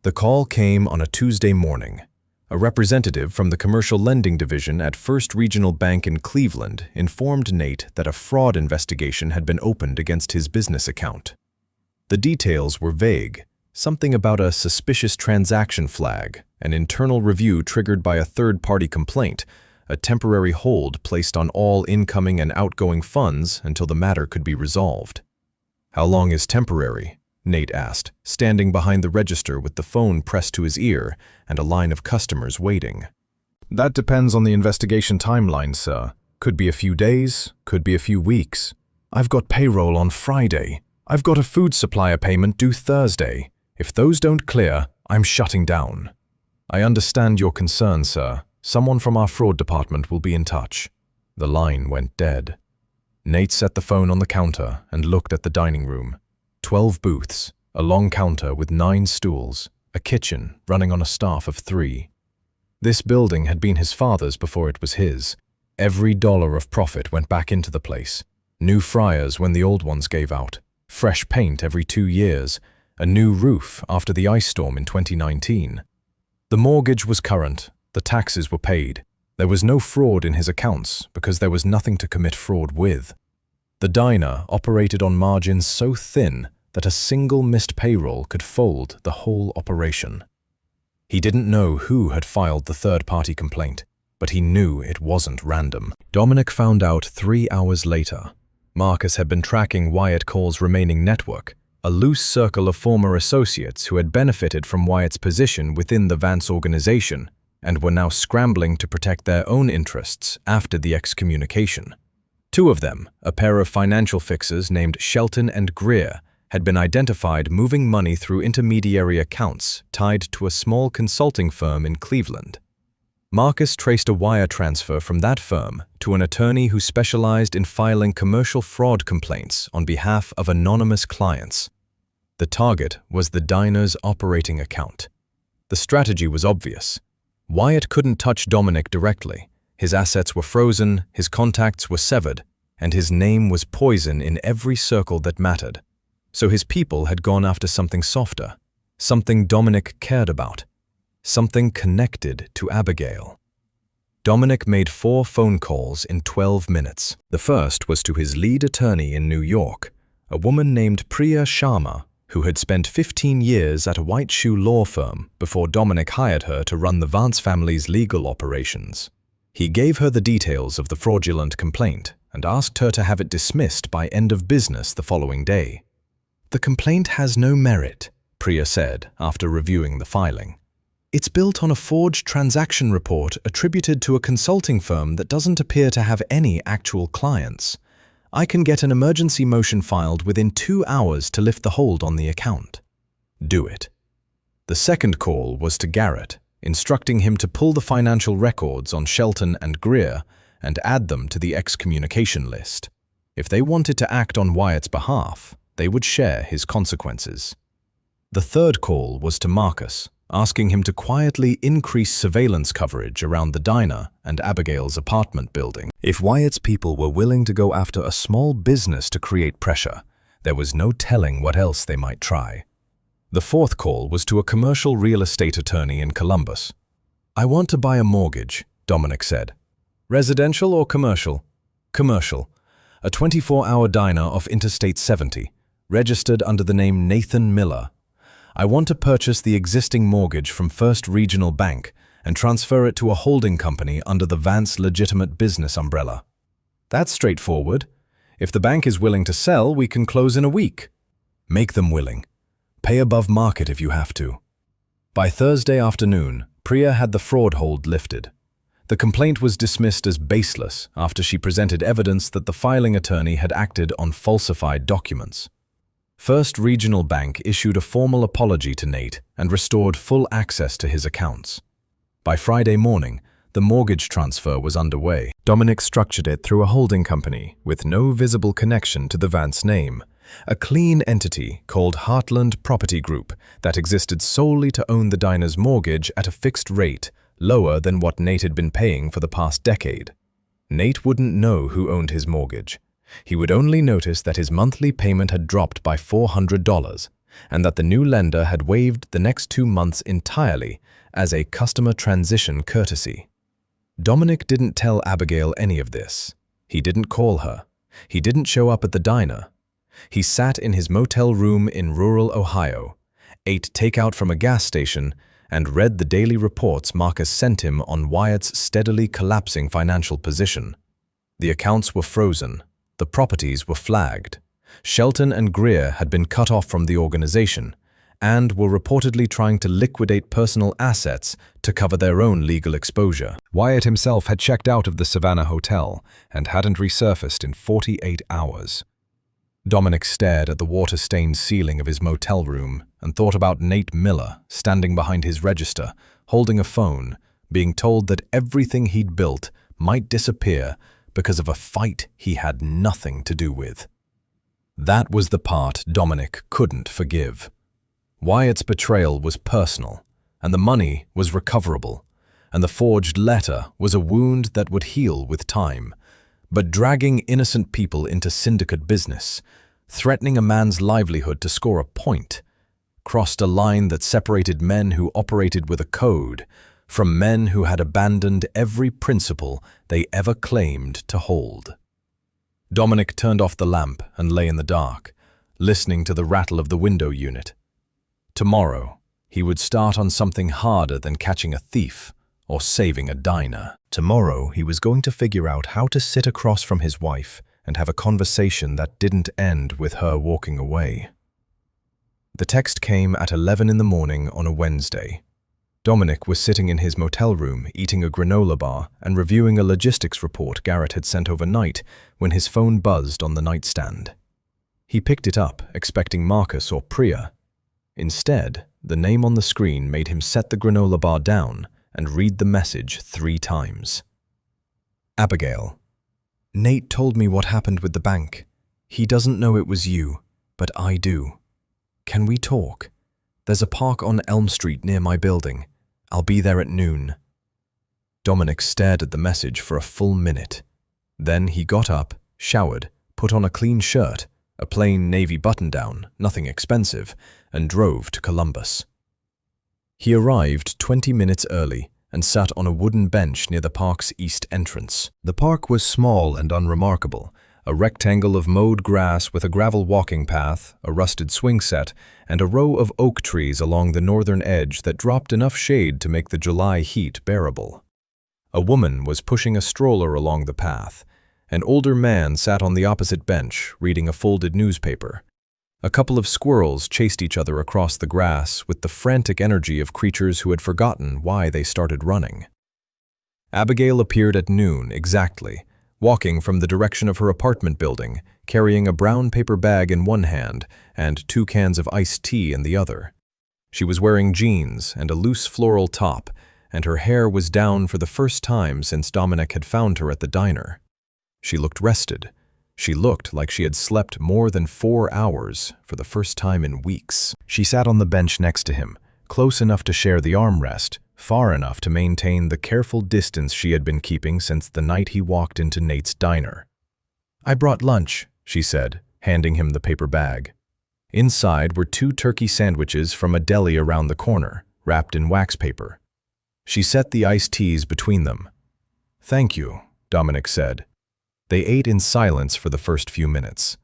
[SPEAKER 2] The call came on a Tuesday morning. A representative from the commercial lending division at First Regional Bank in Cleveland informed Nate that a fraud investigation had been opened against his business account. The details were vague, something about a suspicious transaction flag, an internal review triggered by a third-party complaint, a temporary hold placed on all incoming and outgoing funds until the matter could be resolved. "How long is temporary?" Nate asked, standing behind the register with the phone pressed to his ear and a line of customers waiting. "That depends on the investigation timeline, sir. Could be a few days, could be a few weeks. I've got payroll on Friday. I've got a food supplier payment due Thursday. If those don't clear, I'm shutting down." "I understand your concern, sir. Someone from our fraud department will be in touch." The line went dead. Nate set the phone on the counter and looked at the dining room. 12 booths, a long counter with 9 stools, a kitchen running on a staff of 3. This building had been his father's before it was his. Every dollar of profit went back into the place. New fryers when the old ones gave out, fresh paint every 2 years, a new roof after the ice storm in 2019. The mortgage was current, the taxes were paid. There was no fraud in his accounts because there was nothing to commit fraud with. The diner operated on margins so thin that a single missed payroll could fold the whole operation. He didn't know who had filed the third-party complaint, but he knew it wasn't random. Dominic found out 3 hours later. Marcus had been tracking Wyatt Cole's remaining network, a loose circle of former associates who had benefited from Wyatt's position within the Vance organization and were now scrambling to protect their own interests after the excommunication. 2 of them, a pair of financial fixers named Shelton and Greer, had been identified moving money through intermediary accounts tied to a small consulting firm in Cleveland. Marcus traced a wire transfer from that firm to an attorney who specialized in filing commercial fraud complaints on behalf of anonymous clients. The target was the diner's operating account. The strategy was obvious. Wyatt couldn't touch Dominic directly. His assets were frozen, his contacts were severed, and his name was poison in every circle that mattered. So his people had gone after something softer, something Dominic cared about, something connected to Abigail. Dominic made 4 phone calls in 12 minutes. The first was to his lead attorney in New York, a woman named Priya Sharma, who had spent 15 years at a white shoe law firm before Dominic hired her to run the Vance family's legal operations. He gave her the details of the fraudulent complaint and asked her to have it dismissed by end of business the following day. "The complaint has no merit," Priya said after reviewing the filing. "It's built on a forged transaction report attributed to a consulting firm that doesn't appear to have any actual clients. I can get an emergency motion filed within 2 hours to lift the hold on the account." "Do it." The second call was to Garrett, instructing him to pull the financial records on Shelton and Greer and add them to the excommunication list. If they wanted to act on Wyatt's behalf, they would share his consequences. The third call was to Marcus, asking him to quietly increase surveillance coverage around the diner and Abigail's apartment building. If Wyatt's people were willing to go after a small business to create pressure, there was no telling what else they might try. The fourth call was to a commercial real estate attorney in Columbus. "I want to buy a mortgage," Dominic said. "Residential or commercial?" "Commercial. A 24-hour diner off Interstate 70, registered under the name Nathan Miller. I want to purchase the existing mortgage from First Regional Bank and transfer it to a holding company under the Vance legitimate business umbrella." "That's straightforward. If the bank is willing to sell, we can close in a week." "Make them willing. Pay above market if you have to." By Thursday afternoon, Priya had the fraud hold lifted. The complaint was dismissed as baseless after she presented evidence that the filing attorney had acted on falsified documents. First Regional Bank issued a formal apology to Nate and restored full access to his accounts. By Friday morning, the mortgage transfer was underway. Dominic structured it through a holding company with no visible connection to the Vance name,
[SPEAKER 3] a clean entity called Heartland Property Group that existed solely to own the diner's mortgage at a fixed rate, lower than what Nate had been paying for the past decade. Nate wouldn't know who owned his mortgage. He would only notice that his monthly payment had dropped by $400 and that the new lender had waived the next 2 months entirely as a customer transition courtesy. Dominic didn't tell Abigail any of this. He didn't call her. He didn't show up at the diner. He sat in his motel room in rural Ohio, ate takeout from a gas station, and read the daily reports Marcus sent him on Wyatt's steadily collapsing financial position. The accounts were frozen. The properties were flagged. Shelton and Greer had been cut off from the organization and were reportedly trying to liquidate personal assets to cover their own legal exposure.
[SPEAKER 1] Wyatt himself had checked out of the Savannah Hotel and hadn't resurfaced in 48 hours. Dominic stared at the water-stained ceiling of his motel room and thought about Nate Miller standing behind his register, holding a phone, being told that everything he'd built might disappear because of a fight he had nothing to do with. That was the part Dominic couldn't forgive. Wyatt's betrayal was personal, and the money was recoverable, and the forged letter was a wound that would heal with time. But dragging innocent people into syndicate business, threatening a man's livelihood to score a point, crossed a line that separated men who operated with a code from men who had abandoned every principle they ever claimed to hold. Dominic turned off the lamp and lay in the dark, listening to the rattle of the window unit. Tomorrow, he would start on something harder than catching a thief or saving a diner. Tomorrow, he was going to figure out how to sit across from his wife and have a conversation that didn't end with her walking away. The text came at 11 in the morning on a Wednesday. Dominic was sitting in his motel room eating a granola bar and reviewing a logistics report Garrett had sent overnight when his phone buzzed on the nightstand. He picked it up, expecting Marcus or Priya. Instead, the name on the screen made him set the granola bar down and read the message 3 times. Abigail. Nate told me what happened with the bank. He doesn't know it was you, but I do. Can we talk? There's a park on Elm Street near my building. I'll be there at noon. Dominic stared at the message for a full minute. Then he got up, showered, put on a clean shirt, a plain navy button-down, nothing expensive, and drove to Columbus. He arrived 20 minutes early and sat on a wooden bench near the park's east entrance. The park was small and unremarkable, a rectangle of mowed grass with a gravel walking path, a rusted swing set, and a row of oak trees along the northern edge that dropped enough shade to make the July heat bearable. A woman was pushing a stroller along the path. An older man sat on the opposite bench, reading a folded newspaper. A couple of squirrels chased each other across the grass with the frantic energy of creatures who had forgotten why they started running. Abigail appeared at noon exactly, walking from the direction of her apartment building, carrying a brown paper bag in one hand and 2 cans of iced tea in the other. She was wearing jeans and a loose floral top, and her hair was down for the first time since Dominic had found her at the diner. She looked rested. She looked like she had slept more than 4 hours for the first time in weeks. She sat on the bench next to him, close enough to share the armrest, far enough to maintain the careful distance she had been keeping since the night he walked into Nate's diner. "I brought lunch," she said, handing him the paper bag. Inside were 2 turkey sandwiches from a deli around the corner, wrapped in wax paper. She set the iced teas between them. "Thank you," Dominic said. They ate in silence for the first few minutes.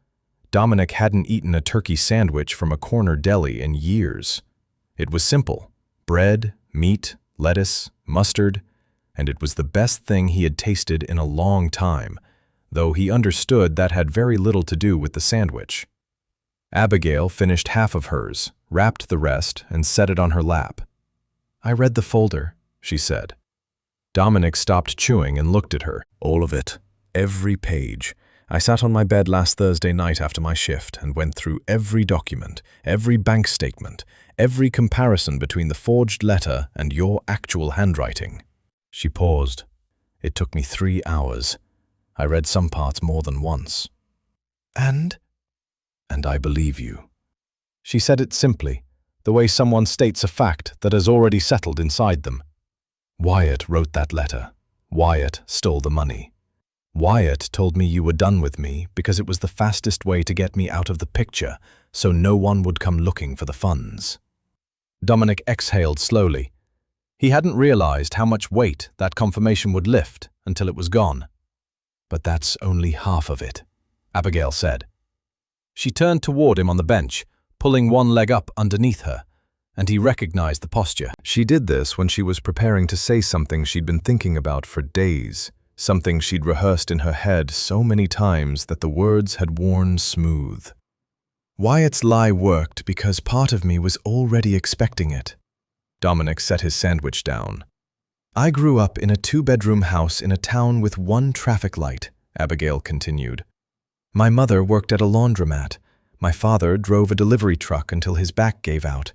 [SPEAKER 1] Dominic hadn't eaten a turkey sandwich from a corner deli in years. It was simple: bread, meat, lettuce, mustard, and it was the best thing he had tasted in a long time, though he understood that had very little to do with the sandwich. Abigail finished half of hers, wrapped the rest, and set it on her lap. "I read the folder," she said. Dominic stopped chewing and looked at her. "All of it. Every page. I sat on my bed last Thursday night after my shift and went through every document, every bank statement, every comparison between the forged letter and your actual handwriting." She paused. "It took me 3 hours. I read some parts more than once." "And?" and I believe you." She said it simply, the way someone states a fact that has already settled inside them. Wyatt wrote that letter. Wyatt stole the money. Wyatt told me you were done with me because it was the fastest way to get me out of the picture so no one would come looking for the funds. Dominic exhaled slowly. He hadn't realized how much weight that confirmation would lift until it was gone. "But that's only half of it," Abigail said. She turned toward him on the bench, pulling one leg up underneath her, and he recognized the posture.
[SPEAKER 3] She did this when she was preparing to say something she'd been thinking about for days, something she'd rehearsed in her head so many times that the words had worn smooth.
[SPEAKER 1] Wyatt's lie worked because part of me was already expecting it.
[SPEAKER 3] Dominic set his sandwich down.
[SPEAKER 1] "I grew up in a 2-bedroom house in a town with 1 traffic light," Abigail continued. "My mother worked at a laundromat. My father drove a delivery truck until his back gave out.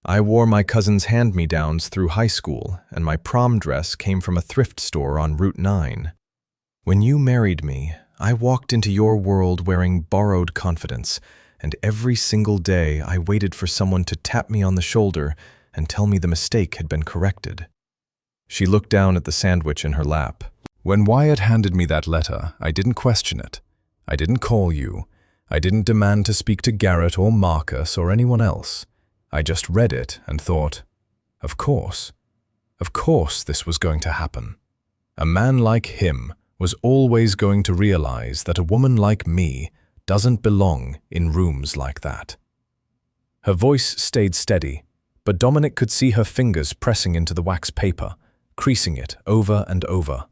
[SPEAKER 1] I wore my cousin's hand-me-downs through high school, and my prom dress came from a thrift store on Route 9. When you married me, I walked into your world wearing borrowed confidence, and every single day I waited for someone to tap me on the shoulder and tell me the mistake had been corrected."
[SPEAKER 3] She looked down at the sandwich in her lap. "When Wyatt handed me that letter, I didn't question it. I didn't call you. I didn't demand to speak to Garrett or Marcus or anyone else. I just read it and thought, of course this was going to happen. A man like him was always going to realize that a woman like me doesn't belong in rooms like that." Her voice stayed steady, but Dominic could see her fingers pressing into the wax paper, creasing it over and over.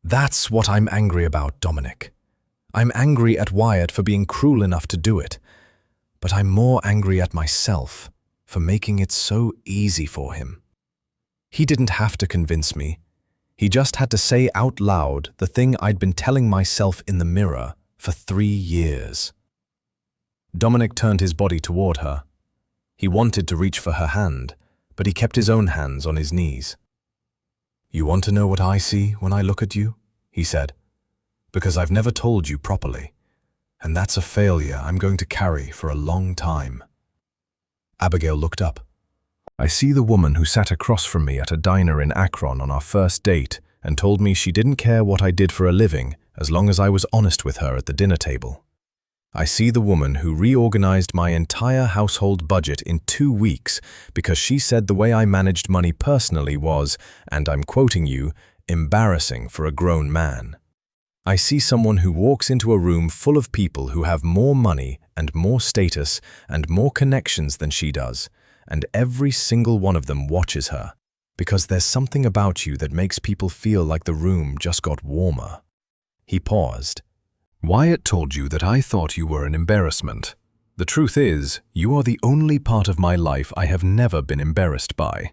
[SPEAKER 3] "That's what I'm angry about, Dominic. I'm angry at Wyatt for being cruel enough to do it, but I'm more angry at myself for making it so easy for him. He didn't have to convince me. He just had to say out loud the thing I'd been telling myself in the mirror for 3 years." Dominic turned his body toward her. He wanted to reach for her hand, but he kept his own hands on his knees. "You want to know what I see when I look at you?" he said. "Because I've never told you properly, and that's a failure I'm going to carry for a long time." Abigail looked up. "I see the woman who sat across from me at a diner in Akron on our first date and told me she didn't care what I did for a living as long as I was honest with her at the dinner table. I see the woman who reorganized my entire household budget in 2 weeks because she said the way I managed money personally was, and I'm quoting you, embarrassing for a grown man. I see someone who walks into a room full of people who have more money and more status and more connections than she does, and every single one of them watches her, because there's something about you that makes people feel like the room just got warmer." He paused. "Wyatt told you that I thought you were an embarrassment. The truth is, you are the only part of my life I have never been embarrassed by.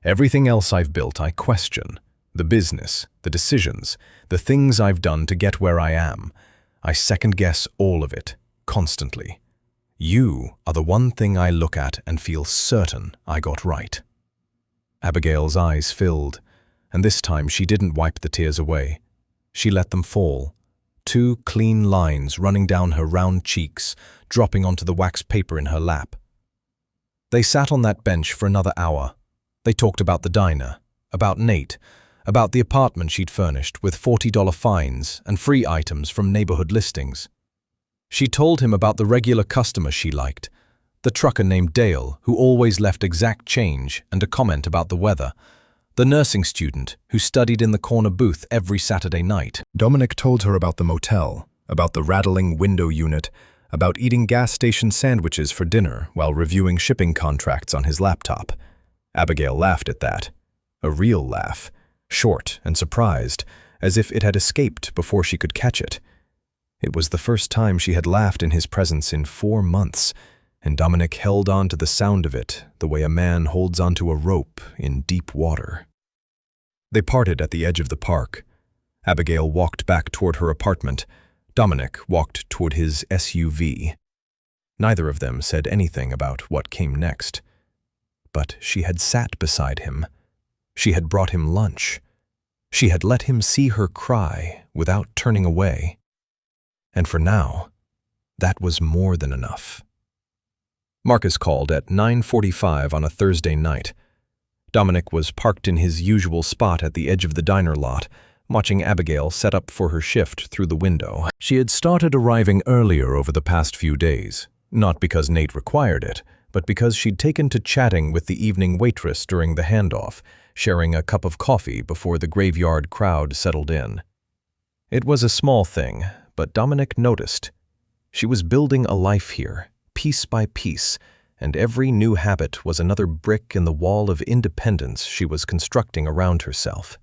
[SPEAKER 3] Everything else I've built I question. The business, the decisions, the things I've done to get where I am. I second-guess all of it, constantly. You are the one thing I look at and feel certain I got right." Abigail's eyes filled, and this time she didn't wipe the tears away. She let them fall, 2 clean lines running down her round cheeks, dropping onto the wax paper in her lap. They sat on that bench for another hour. They talked about the diner, about Nate, about the apartment she'd furnished with $40 fines and free items from neighborhood listings. She told him about the regular customer she liked, the trucker named Dale who always left exact change and a comment about the weather, the nursing student who studied in the corner booth every Saturday night. Dominic told her about the motel, about the rattling window unit, about eating gas station sandwiches for dinner while reviewing shipping contracts on his laptop. Abigail laughed at that. A real laugh. Short and surprised, as if it had escaped before she could catch it. It was the first time she had laughed in his presence in 4 months, and Dominic held on to the sound of it the way a man holds onto a rope in deep water. They parted at the edge of the park. Abigail walked back toward her apartment. Dominic walked toward his SUV. Neither of them said anything about what came next. But she had sat beside him. She had brought him lunch. She had let him see her cry without turning away. And for now,
[SPEAKER 1] That was more than enough. Marcus called at 9:45 on a Thursday night. Dominic was parked in his usual spot at the edge of the diner lot, watching Abigail set up for her shift through the window. She had started arriving earlier over the past few days, not because Nate required it, but because she'd taken to chatting with the evening waitress during the handoff, sharing a cup of coffee before the graveyard crowd settled in. It was a small thing, but Dominic noticed. She was building a life here, piece by piece, and every new habit was another brick in the wall of independence she was constructing around herself.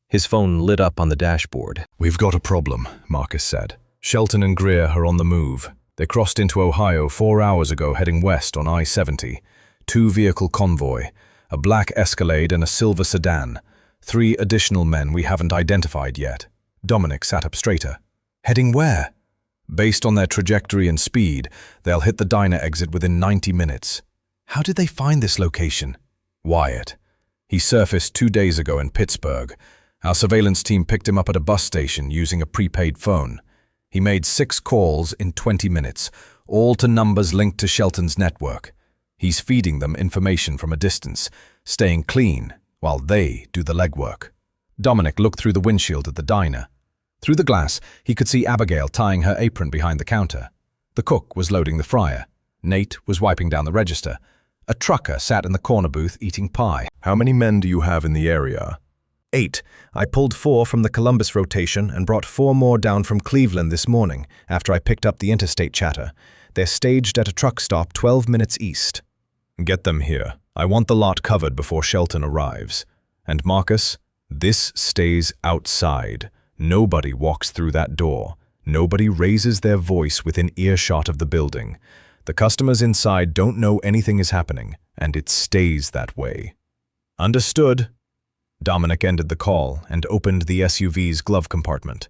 [SPEAKER 1] His phone lit up on the dashboard.
[SPEAKER 3] "We've got a problem," Marcus said. "Shelton and Greer are on the move. They crossed into Ohio 4 hours ago heading west on I-70. 2-vehicle convoy, a black Escalade and a silver sedan. 3 additional men we haven't identified yet." Dominic sat up straighter. "Heading where?" "Based on their trajectory and speed, they'll hit the diner exit within 90 minutes. "How did they find this location?" "Wyatt. He surfaced 2 days ago in Pittsburgh. Our surveillance team picked him up at a bus station using a prepaid phone. He made 6 calls in 20 minutes, all to numbers linked to Shelton's network. He's feeding them information from a distance, staying clean while they do the legwork." Dominic looked through the windshield at the diner. Through the glass, he could see Abigail tying her apron behind the counter. The cook was loading the fryer. Nate was wiping down the register. A trucker sat in the corner booth eating pie. "How many men do you have in the area?"
[SPEAKER 1] 8. I pulled 4 from the Columbus rotation and brought 4 more down from Cleveland this morning after I picked up the interstate chatter. They're staged at a truck stop 12 minutes east.
[SPEAKER 3] "Get them here. I want the lot covered before Shelton arrives. And Marcus, this stays outside. Nobody walks through that door. Nobody raises their voice within earshot of the building. The customers inside don't know anything is happening, and it stays that way." "Understood." Dominic ended the call and opened the SUV's glove compartment.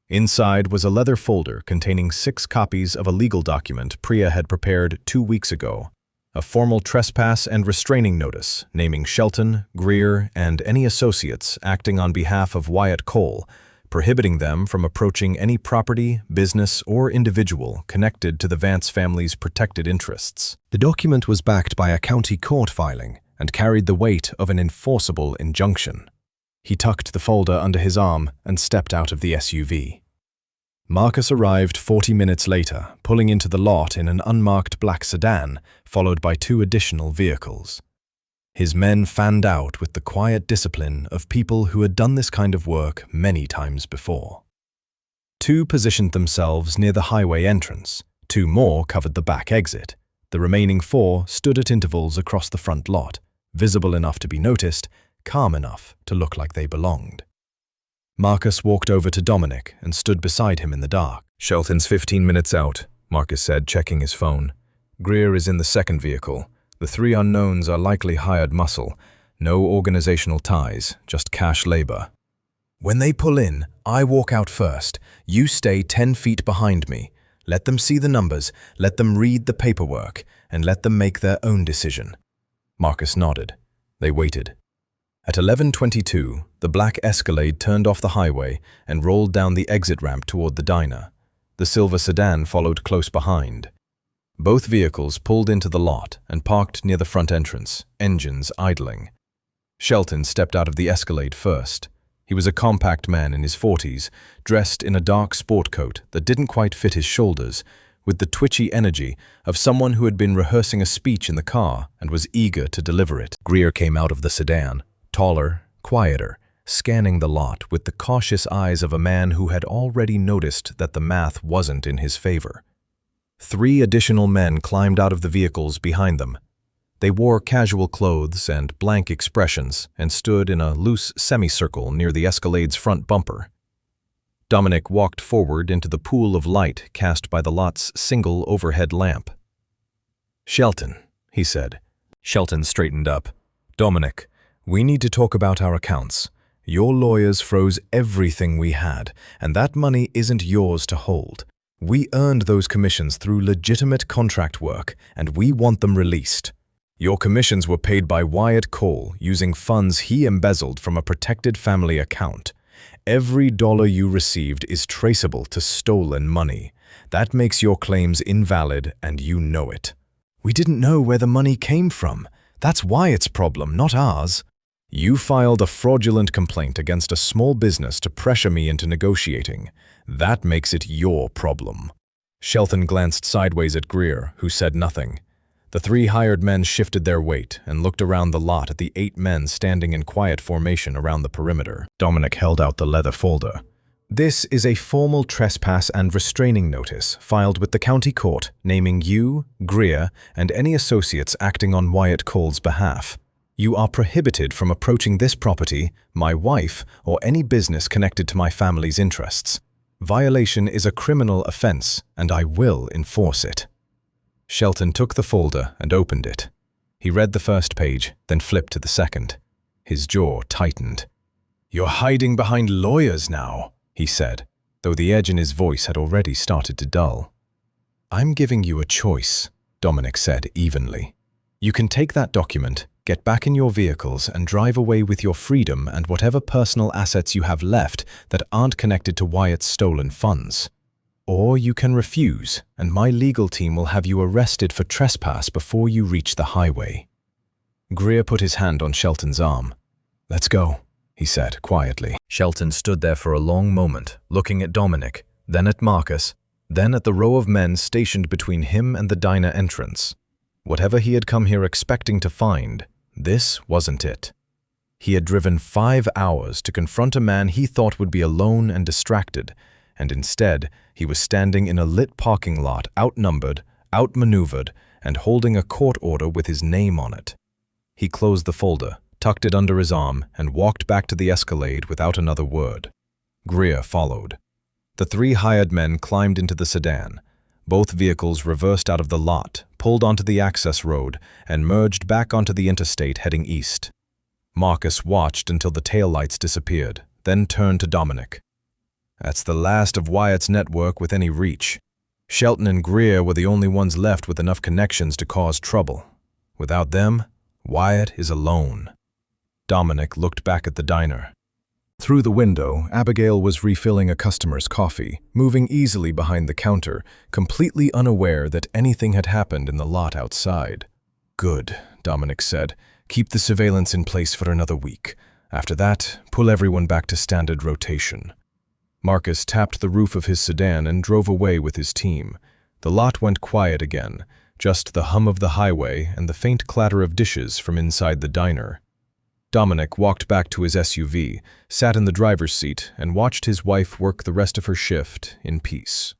[SPEAKER 3] Inside was a leather folder containing 6 copies of a legal document Priya had prepared 2 weeks ago. A formal trespass and restraining notice naming Shelton, Greer, and any associates acting on behalf of Wyatt Cole, prohibiting them from approaching any property, business, or individual connected to the Vance family's protected interests. The document was backed by a county court filing and carried the weight of an enforceable injunction. He tucked the folder under his arm and stepped out of the SUV. Marcus arrived 40 minutes later, pulling into the lot in an unmarked black sedan, followed by 2 additional vehicles. His men fanned out with the quiet discipline of people who had done this kind of work many times before. 2 positioned themselves near the highway entrance. 2 more covered the back exit. The remaining 4 stood at intervals across the front lot, visible enough to be noticed, calm enough to look like they belonged. Marcus walked over to Dominic and stood beside him in the dark. "Shelton's 15 minutes out," Marcus said, checking his phone. "Greer is in the second vehicle. The 3 unknowns are likely hired muscle. No organizational ties, just cash labor. When they pull in, I walk out first. You stay 10 feet behind me. Let them see the numbers, let them read the paperwork, and let them make their own decision." Marcus nodded. They waited. At 11:22, the black Escalade turned off the highway and rolled down the exit ramp toward the diner. The silver sedan followed close behind. Both vehicles pulled into the lot and parked near the front entrance, engines idling. Shelton stepped out of the Escalade first. He was a compact man in his 40s, dressed in a dark sport coat that didn't quite fit his shoulders, with the twitchy energy of someone who had been rehearsing a speech in the car and was eager to deliver it. Greer came out of the sedan, taller, quieter, scanning the lot with the cautious eyes of a man who had already noticed that the math wasn't in his favor. 3 additional men climbed out of the vehicles behind them. They wore casual clothes and blank expressions and stood in a loose semicircle near the Escalade's front bumper. Dominic walked forward into the pool of light cast by the lot's single overhead lamp. "Shelton," he said. Shelton straightened up. "Dominic, we need to talk about our accounts. Your lawyers froze everything we had, and that money isn't yours to hold. We earned those commissions through legitimate contract work, and we want them released. Your commissions were paid by Wyatt Cole using funds he embezzled from a protected family account. Every dollar you received is traceable to stolen money.
[SPEAKER 1] That makes your claims invalid, and you know it. We didn't know where the money came from. That's Wyatt's problem, not ours. You filed a fraudulent complaint against a small business to pressure me into negotiating. That makes it your problem. Shelton glanced sideways at Greer, who said nothing. The 3 hired men shifted their weight and looked around the lot at the 8 men standing in quiet formation around the perimeter.
[SPEAKER 3] Dominic held out the leather folder.
[SPEAKER 2] This is a formal trespass and restraining notice filed with the county court naming you, Greer, and any associates acting on Wyatt Cole's behalf. You are prohibited from approaching this property, my wife, or any business connected to my family's interests. Violation is a criminal offense, and I will enforce it. Shelton took the folder and opened it. He read the first page, then flipped to the second. His jaw tightened. "You're hiding behind lawyers now," he said, though the edge in his voice had already started to dull. "I'm giving you a choice," Dominic said evenly. "You can take that document, get back in your vehicles, and drive away with your freedom and whatever personal assets you have left that aren't connected to Wyatt's stolen funds. Or you can refuse, and my legal team will have you arrested for trespass before you reach the highway." Greer put his hand on Shelton's arm. "Let's go," he said quietly. Shelton stood there for a long moment, looking at Dominic, then at Marcus, then at the row of men stationed between him and the diner entrance. Whatever he had come here expecting to find, this wasn't it. He had driven 5 hours to confront a man he thought would be alone and distracted, and instead he was standing in a lit parking lot, outnumbered, outmaneuvered, and holding a court order with his name on it. He closed the folder, tucked it under his arm, and walked back to the Escalade without another word. Greer followed. The 3 hired men climbed into the sedan. Both vehicles reversed out of the lot, pulled onto the access road, and merged back onto the interstate heading east. Marcus watched until the taillights disappeared, then turned to Dominic. "That's the last of Wyatt's network with any reach. Shelton and Greer were the only ones left with enough connections to cause trouble. Without them, Wyatt is alone." Dominic looked back at the diner. Through the window, Abigail was refilling a customer's coffee, moving easily behind the counter, completely unaware that anything had happened in the lot outside. "Good," Dominic said. "Keep the surveillance in place for another week. After that, pull everyone back to standard rotation." Marcus tapped the roof of his sedan and drove away with his team. The lot went quiet again, just the hum of the highway and the faint clatter of dishes from inside the diner. Dominic walked back to his SUV, sat in the driver's seat, and watched his wife work the rest of her shift in peace.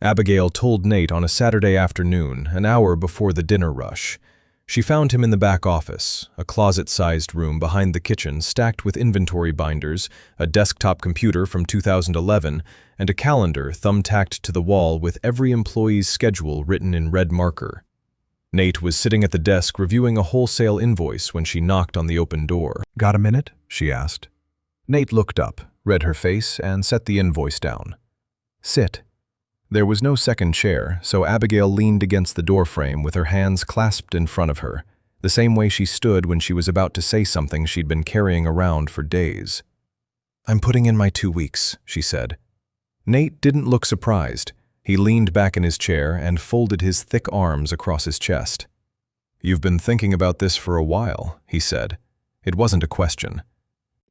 [SPEAKER 2] Abigail told Nate on a Saturday afternoon, an hour before the dinner rush. She found him in the back office, a closet-sized room behind the kitchen stacked with inventory binders, a desktop computer from 2011, and a calendar thumbtacked to the wall with every employee's schedule written in red marker. Nate was sitting at the desk reviewing a wholesale invoice when she knocked on the open door. "Got a minute?" she asked. Nate looked up, read her face, and set the invoice down. "Sit." There was no second chair, so Abigail leaned against the doorframe with her hands clasped in front of her, the same way she stood when she was about to say something she'd been carrying around for days. "I'm putting in my 2 weeks," she said. Nate didn't look surprised. He leaned back in his chair and folded his thick arms across his chest. "You've been thinking about this for a while," he said. It wasn't a question.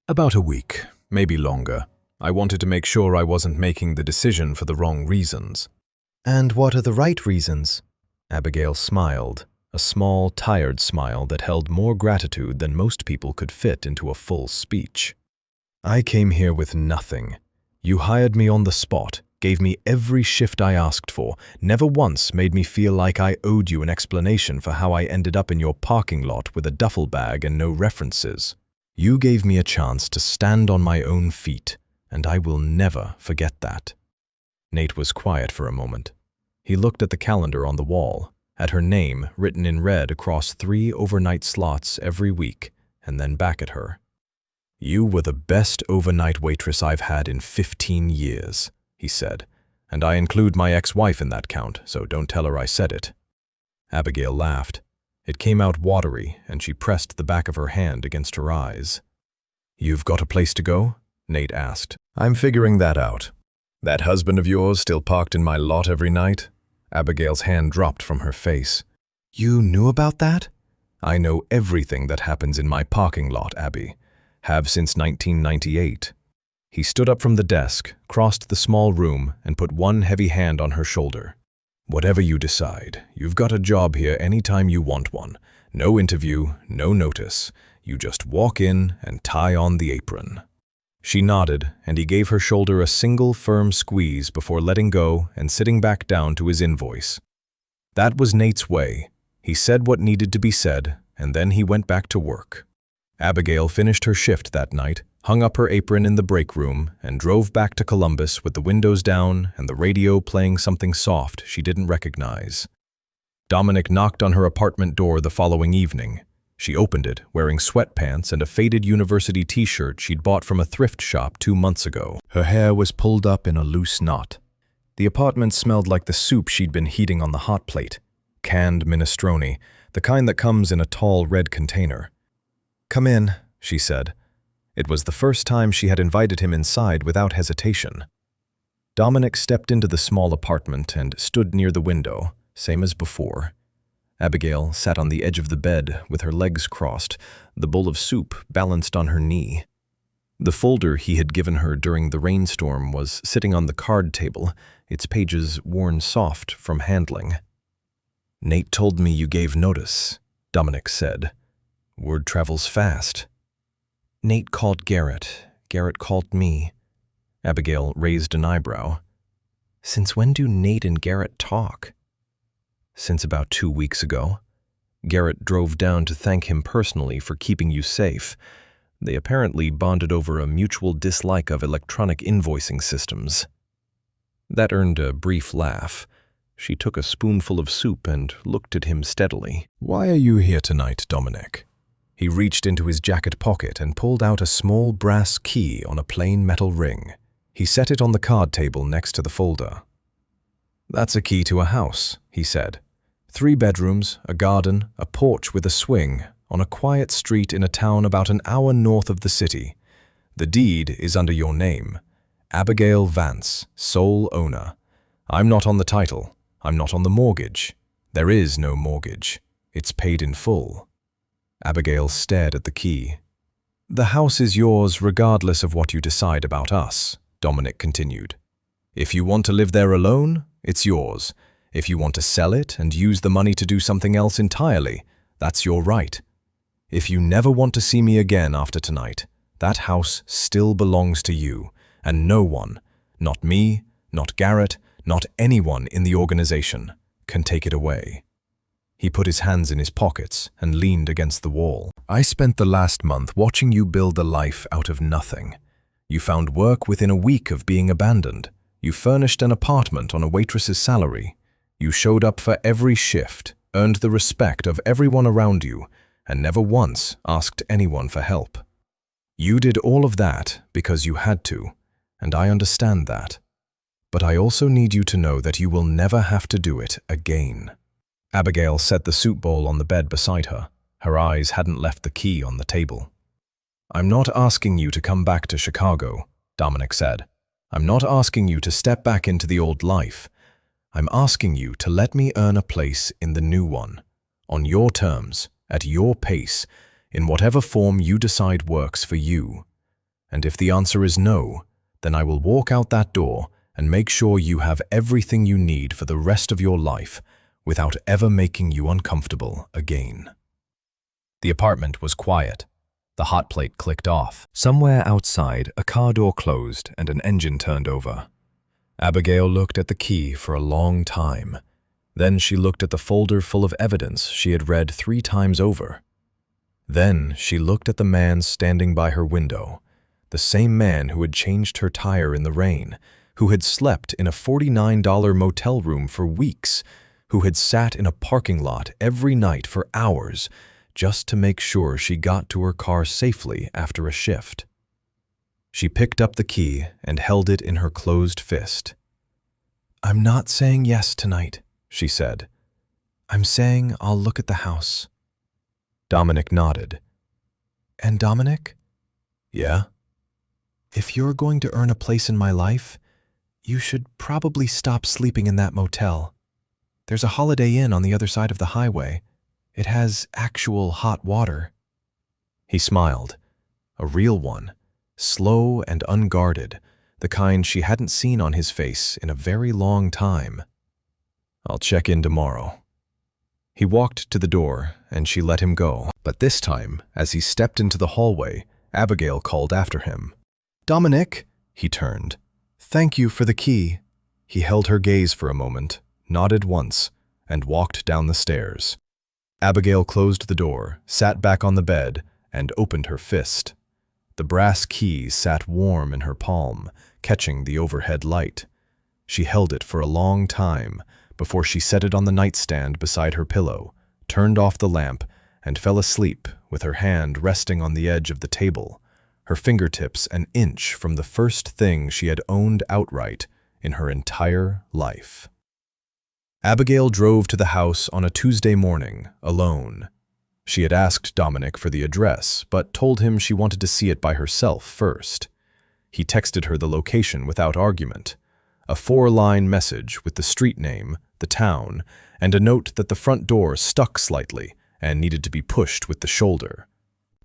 [SPEAKER 2] "About a week, maybe longer. I wanted to make sure I wasn't making the decision for the wrong reasons." "And what are the right reasons?" Abigail smiled, a small, tired smile that held more gratitude than most people could fit into a full speech. "I came here with nothing. You hired me on the spot, gave me every shift I asked for, never once made me feel like I owed you an explanation for how I ended up in your parking lot with a duffel bag and no references. You gave me a chance to stand on my own feet, and I will never forget that." Nate was quiet for a moment. He looked at the calendar on the wall, at her name written in red across 3 overnight slots every week, and then back at her. "You were the best overnight waitress I've had in 15 years, he said, "and I include my ex-wife in that count, so don't tell her I said it." Abigail laughed. It came out watery, and she pressed the back of her hand against her eyes. "You've got a place to go?" Nate asked. "I'm figuring that out."
[SPEAKER 3] That husband of yours still parked in my lot every night? Abigail's hand dropped from her face. You knew about that? I know everything that happens in my parking lot, Abby. Have since 1998. He stood up from the desk, crossed the small room, and put one heavy hand on her shoulder. Whatever you decide, you've got a job here anytime you want one. No interview, no notice. You just walk in and tie on the apron. She nodded, and he gave her shoulder a single firm squeeze before letting go and sitting back down to his invoice. That was Nate's way. He said what needed to be said, and then he went back to work. Abigail finished her shift that night, hung up her apron in the break room, and drove back to Columbus with the windows down and the radio playing something soft she didn't recognize. Dominic knocked on her apartment door the following evening. She opened it, wearing sweatpants and a faded university t-shirt she'd bought from a thrift shop 2 months ago. Her hair was pulled up in a loose knot. The apartment smelled like the soup she'd been heating on the hot plate. Canned minestrone, the kind that comes in a tall red container. "Come in," she said. It was the first time she had invited him inside without hesitation. Dominic stepped into the small apartment and stood near the window, same as before. Abigail sat on the edge of the bed with her legs crossed, the bowl of soup balanced on her knee. The folder he had given her during the rainstorm was sitting on the card table, its pages worn soft from handling. "Nate told me you gave notice," Dominic said. "Word travels fast." "Nate called Garrett. Garrett called me." Abigail raised an eyebrow. "Since when do Nate and Garrett talk?" "Since about 2 weeks ago. Garrett drove down to thank him personally for keeping you safe. They apparently bonded over a mutual dislike of electronic invoicing systems." That earned a brief laugh. She took a spoonful of soup and looked at him steadily. "Why are you here tonight, Dominic?" He reached into his jacket pocket and pulled out a small brass key on a plain metal ring. He set it on the card table next to the folder. "That's a key to a house," he said. 3 bedrooms, a garden, a porch with a swing, on a quiet street in a town about an hour north of the city. The deed is under your name. Abigail Vance, sole owner. I'm not on the title. I'm not on the mortgage. There is no mortgage. It's paid in full." Abigail stared at the key. "The house is yours regardless of what you decide about us," Dominic continued. "If you want to live there alone, it's yours. If you want to sell it and use the money to do something else entirely, that's your right. If you never want to see me again after tonight, that house still belongs to you, and no one, not me, not Garrett, not anyone in the organization, can take it away." He put his hands in his pockets and leaned against the wall. "I spent the last month watching you build a life out of nothing. You found work within a week of being abandoned. You furnished an apartment on a waitress's salary. You showed up for every shift, earned the respect of everyone around you, and never once asked anyone for help. You did all of that because you had to, and I understand that. But I also need you to know that you will never have to do it again." Abigail set the soup bowl on the bed beside her. Her eyes hadn't left the key on the table. "I'm not asking you to come back to Chicago," Dominic said. "I'm not asking you to step back into the old life. I'm asking you to let me earn a place in the new one, on your terms, at your pace, in whatever form you decide works for you. And if the answer is no, then I will walk out that door and make sure you have everything you need for the rest of your life without ever making you uncomfortable again." The apartment was quiet. The hot plate clicked off. Somewhere outside, a car door closed and an engine turned over. Abigail looked at the key for a long time. Then she looked at the folder full of evidence she had read 3 times over. Then she looked at the man standing by her window, the same man who had changed her tire in the rain, who had slept in a $49 motel room for weeks, who had sat in a parking lot every night for hours just to make sure she got to her car safely after a shift. She picked up the key and held it in her closed fist. "I'm not saying yes tonight," she said. "I'm saying I'll look at the house." Dominic nodded. "And Dominic?" "Yeah?" "If you're going to earn a place in my life,
[SPEAKER 1] "You should probably stop sleeping in that motel. There's a Holiday Inn on the other side of the highway. It has actual hot water." He smiled. A real one, slow and unguarded, the kind she hadn't seen on his face in a very long time. "I'll check in tomorrow." He walked to the door, and she let him go. But this time, as he stepped into the hallway, Abigail called after him. "Dominic!" He turned. "Thank you for the key." He held her gaze for a moment, nodded once, and walked down the stairs. Abigail closed the door, sat back on the bed, and opened her fist. The brass key sat warm in her palm, catching the overhead light. She held it for a long time before she set it on the nightstand beside her pillow, turned off the lamp, and fell asleep with her hand resting on the edge of the table, her fingertips an inch from the first thing she had owned outright in her entire life. Abigail drove to the house on a Tuesday morning, alone. She had asked Dominic for the address, but told him she wanted to see it by herself first. He texted her the location without argument, a 4-line message with the street name, the town, and a note that the front door stuck slightly and needed to be pushed with the shoulder.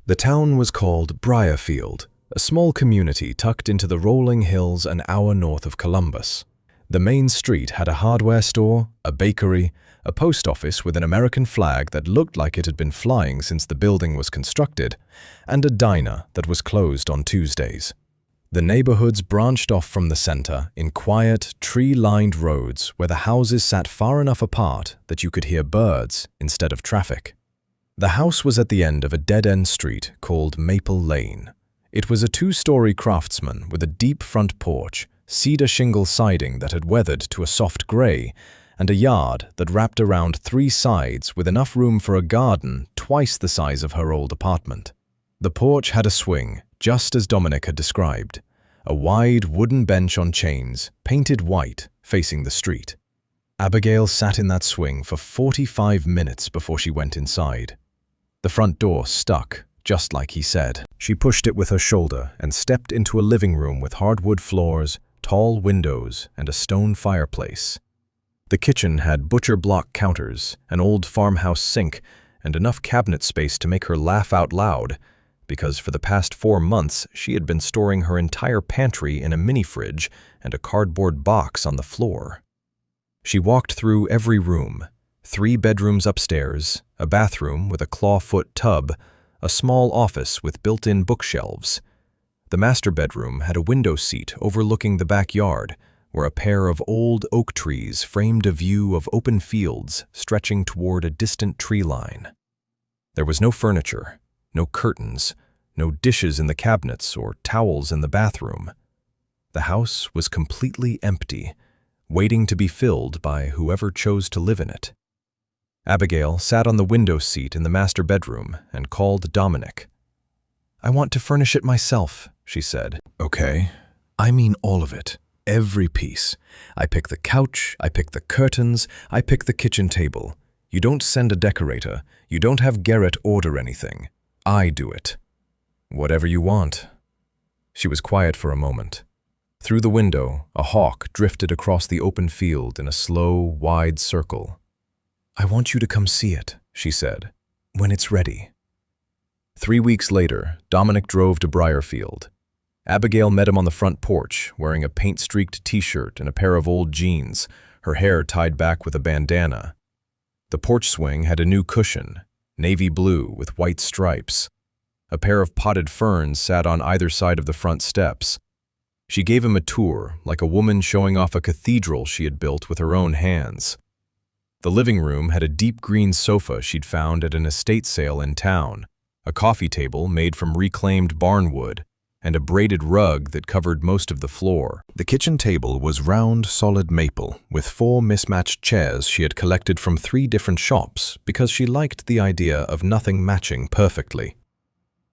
[SPEAKER 1] The town was called Briarfield, a small community tucked into the rolling hills an hour north of Columbus. The main street had a hardware store, a bakery, a post office with an American flag that looked like it had been flying since the building was constructed, and a diner that was closed on Tuesdays. The neighborhoods branched off from the center in quiet, tree-lined roads where the houses sat far enough apart that you could hear birds instead of traffic. The house was at the end of a dead-end street called Maple Lane. It was a 2-story craftsman with a deep front porch, cedar shingle siding that had weathered to a soft gray, and a yard that wrapped around 3 sides with enough room for a garden twice the size of her old apartment. The porch had a swing, just as Dominic had described, a wide wooden bench on chains, painted white, facing the street. Abigail sat in that swing for 45 minutes before she went inside. The front door stuck, just like he said. She pushed it with her shoulder and stepped into a living room with hardwood floors, tall windows, and a stone fireplace. The kitchen had butcher block counters, an old farmhouse sink, and enough cabinet space to make her laugh out loud, because for the past 4 months she had been storing her entire pantry in a mini-fridge and a cardboard box on the floor. She walked through every room, 3 bedrooms upstairs, a bathroom with a clawfoot tub, a small office with built-in bookshelves. The master bedroom had a window seat overlooking the backyard, where a pair of old oak trees framed a view of open fields stretching toward a distant tree line. There was no furniture, no curtains, no dishes in the cabinets or towels in the bathroom. The house was completely empty, waiting to be filled by whoever chose to live in it. Abigail sat on the window seat in the master bedroom and called Dominic. "I want to furnish it myself," she said. "Okay. I mean all of it. Every piece. I pick the couch, I pick the curtains, I pick the kitchen table. You don't send a decorator. You don't have Garrett order anything. I do it. Whatever you want." She was quiet for a moment. Through the window, a hawk drifted across the open field in a slow, wide circle. "I want you to come see it," she said, "when it's ready." 3 weeks later, Dominic drove to Briarfield. Abigail met him on the front porch, wearing a paint-streaked t-shirt and a pair of old jeans, her hair tied back with a bandana. The porch swing had a new cushion, navy blue with white stripes. A pair of potted ferns sat on either side of the front steps. She gave him a tour, like a woman showing off a cathedral she had built with her own hands. The living room had a deep green sofa she'd found at an estate sale in town, a coffee table made from reclaimed barnwood, and a braided rug that covered most of the floor. The kitchen table was round, solid maple, with 4 mismatched chairs she had collected from 3 different shops because she liked the idea of nothing matching perfectly.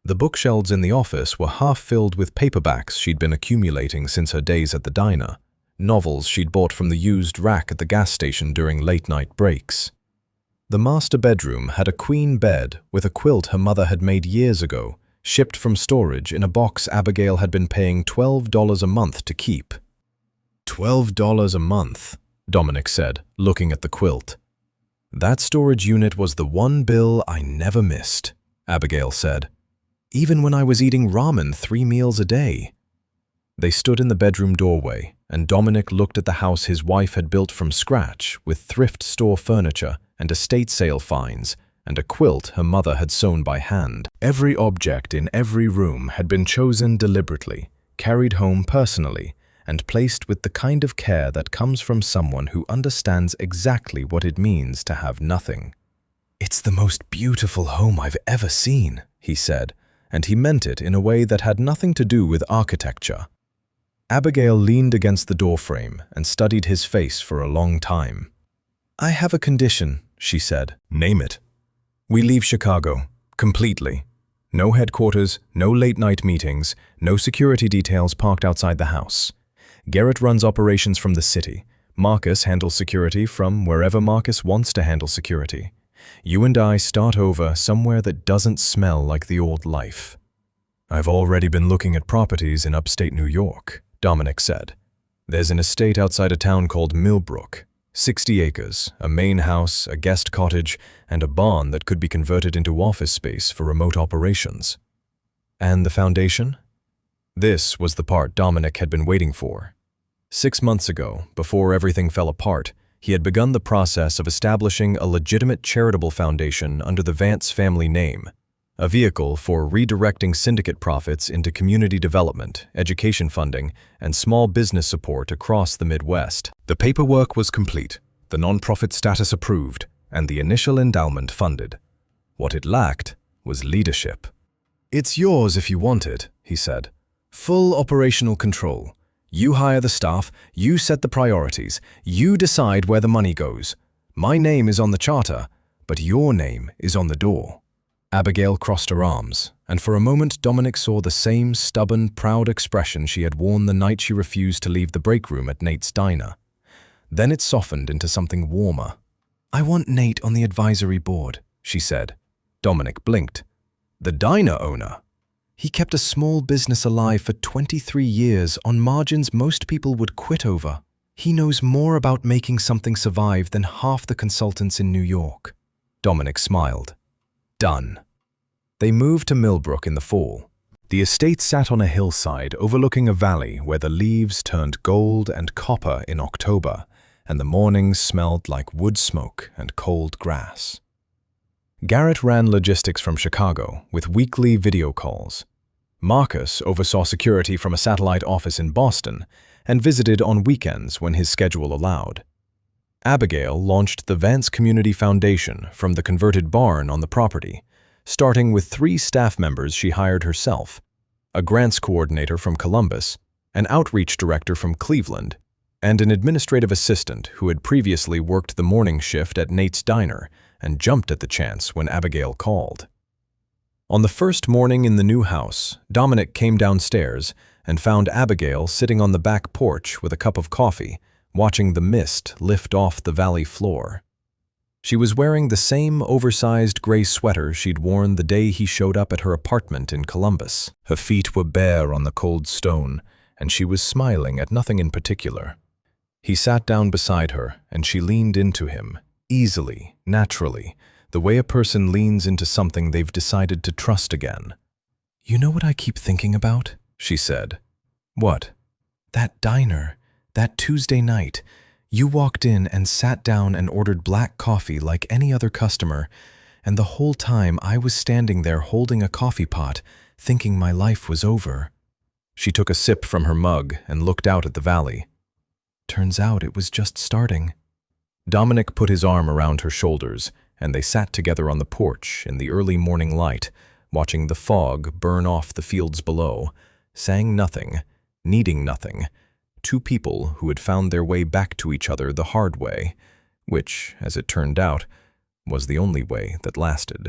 [SPEAKER 1] The bookshelves in the office were half filled with paperbacks she'd been accumulating since her days at the diner, novels she'd bought from the used rack at the gas station during late-night breaks. The master bedroom had a queen bed with a quilt her mother had made years ago, shipped from storage in a box Abigail had been paying $12 a month to keep. $12 a month, Dominic said, looking at the quilt. That storage unit was the one bill I never missed, Abigail said. Even when I was eating ramen 3 meals a day. They stood in the bedroom doorway, and Dominic looked at the house his wife had built from scratch with thrift store furniture and estate sale finds and a quilt her mother had sewn by hand. Every object in every room had been chosen deliberately, carried home personally, and placed with the kind of care that comes from someone who understands exactly what it means to have nothing. "It's the most beautiful home I've ever seen," he said, and he meant it in a way that had nothing to do with architecture. Abigail leaned against the doorframe and studied his face for a long time. "I have a condition," she said.
[SPEAKER 3] Name it.
[SPEAKER 1] "We leave Chicago, completely. No headquarters, no late-night meetings, no security details parked outside the house. Garrett runs operations from the city. Marcus handles security from wherever Marcus wants to handle security. You and I start over somewhere that doesn't smell like the old life." "I've already been looking at properties in upstate New York," Dominic said. "There's an estate outside a town called Millbrook. 60 acres, a main house, a guest cottage, and a barn that could be converted into office space for remote operations." "And the foundation?" This was the part Dominic had been waiting for. 6 months ago, before everything fell apart, he had begun the process of establishing a legitimate charitable foundation under the Vance family name, a vehicle for redirecting syndicate profits into community development, education funding, and small business support across the Midwest. The paperwork was complete, the nonprofit status approved, and the initial endowment funded. What it lacked was leadership. "It's yours if you want it," he said. "Full operational control. You hire the staff, you set the priorities, you decide where the money goes. My name is on the charter, but your name is on the door." Abigail crossed her arms, and for a moment Dominic saw the same stubborn, proud expression she had worn the night she refused to leave the break room at Nate's diner. Then it softened into something warmer. "I want Nate on the advisory board," she said. Dominic blinked. "The diner owner?" "He kept a small business alive for 23 years on margins most people would quit over. He knows more about making something survive than half the consultants in New York." Dominic smiled. Done. They moved to Millbrook in the fall. The estate sat on a hillside overlooking a valley where the leaves turned gold and copper in October, and the mornings smelled like wood smoke and cold grass. Garrett ran logistics from Chicago with weekly video calls. Marcus oversaw security from a satellite office in Boston and visited on weekends when his schedule allowed. Abigail launched the Vance Community Foundation from the converted barn on the property, starting with 3 staff members she hired herself, a grants coordinator from Columbus, an outreach director from Cleveland, and an administrative assistant who had previously worked the morning shift at Nate's diner and jumped at the chance when Abigail called. On the first morning in the new house, Dominic came downstairs and found Abigail sitting on the back porch with a cup of coffee, watching the mist lift off the valley floor. She was wearing the same oversized gray sweater she'd worn the day he showed up at her apartment in Columbus. Her feet were bare on the cold stone, and she was smiling at nothing in particular. He sat down beside her, and she leaned into him, easily, naturally, the way a person leans into something they've decided to trust again. "You know what I keep thinking about?" she said. "What?" "That diner, that Tuesday night. You walked in and sat down and ordered black coffee like any other customer, and the whole time I was standing there holding a coffee pot, thinking my life was over." She took a sip from her mug and looked out at the valley. "Turns out it was just starting." Dominic put his arm around her shoulders, and they sat together on the porch in the early morning light, watching the fog burn off the fields below, saying nothing, needing nothing, 2 people who had found their way back to each other the hard way, which, as it turned out, was the only way that lasted.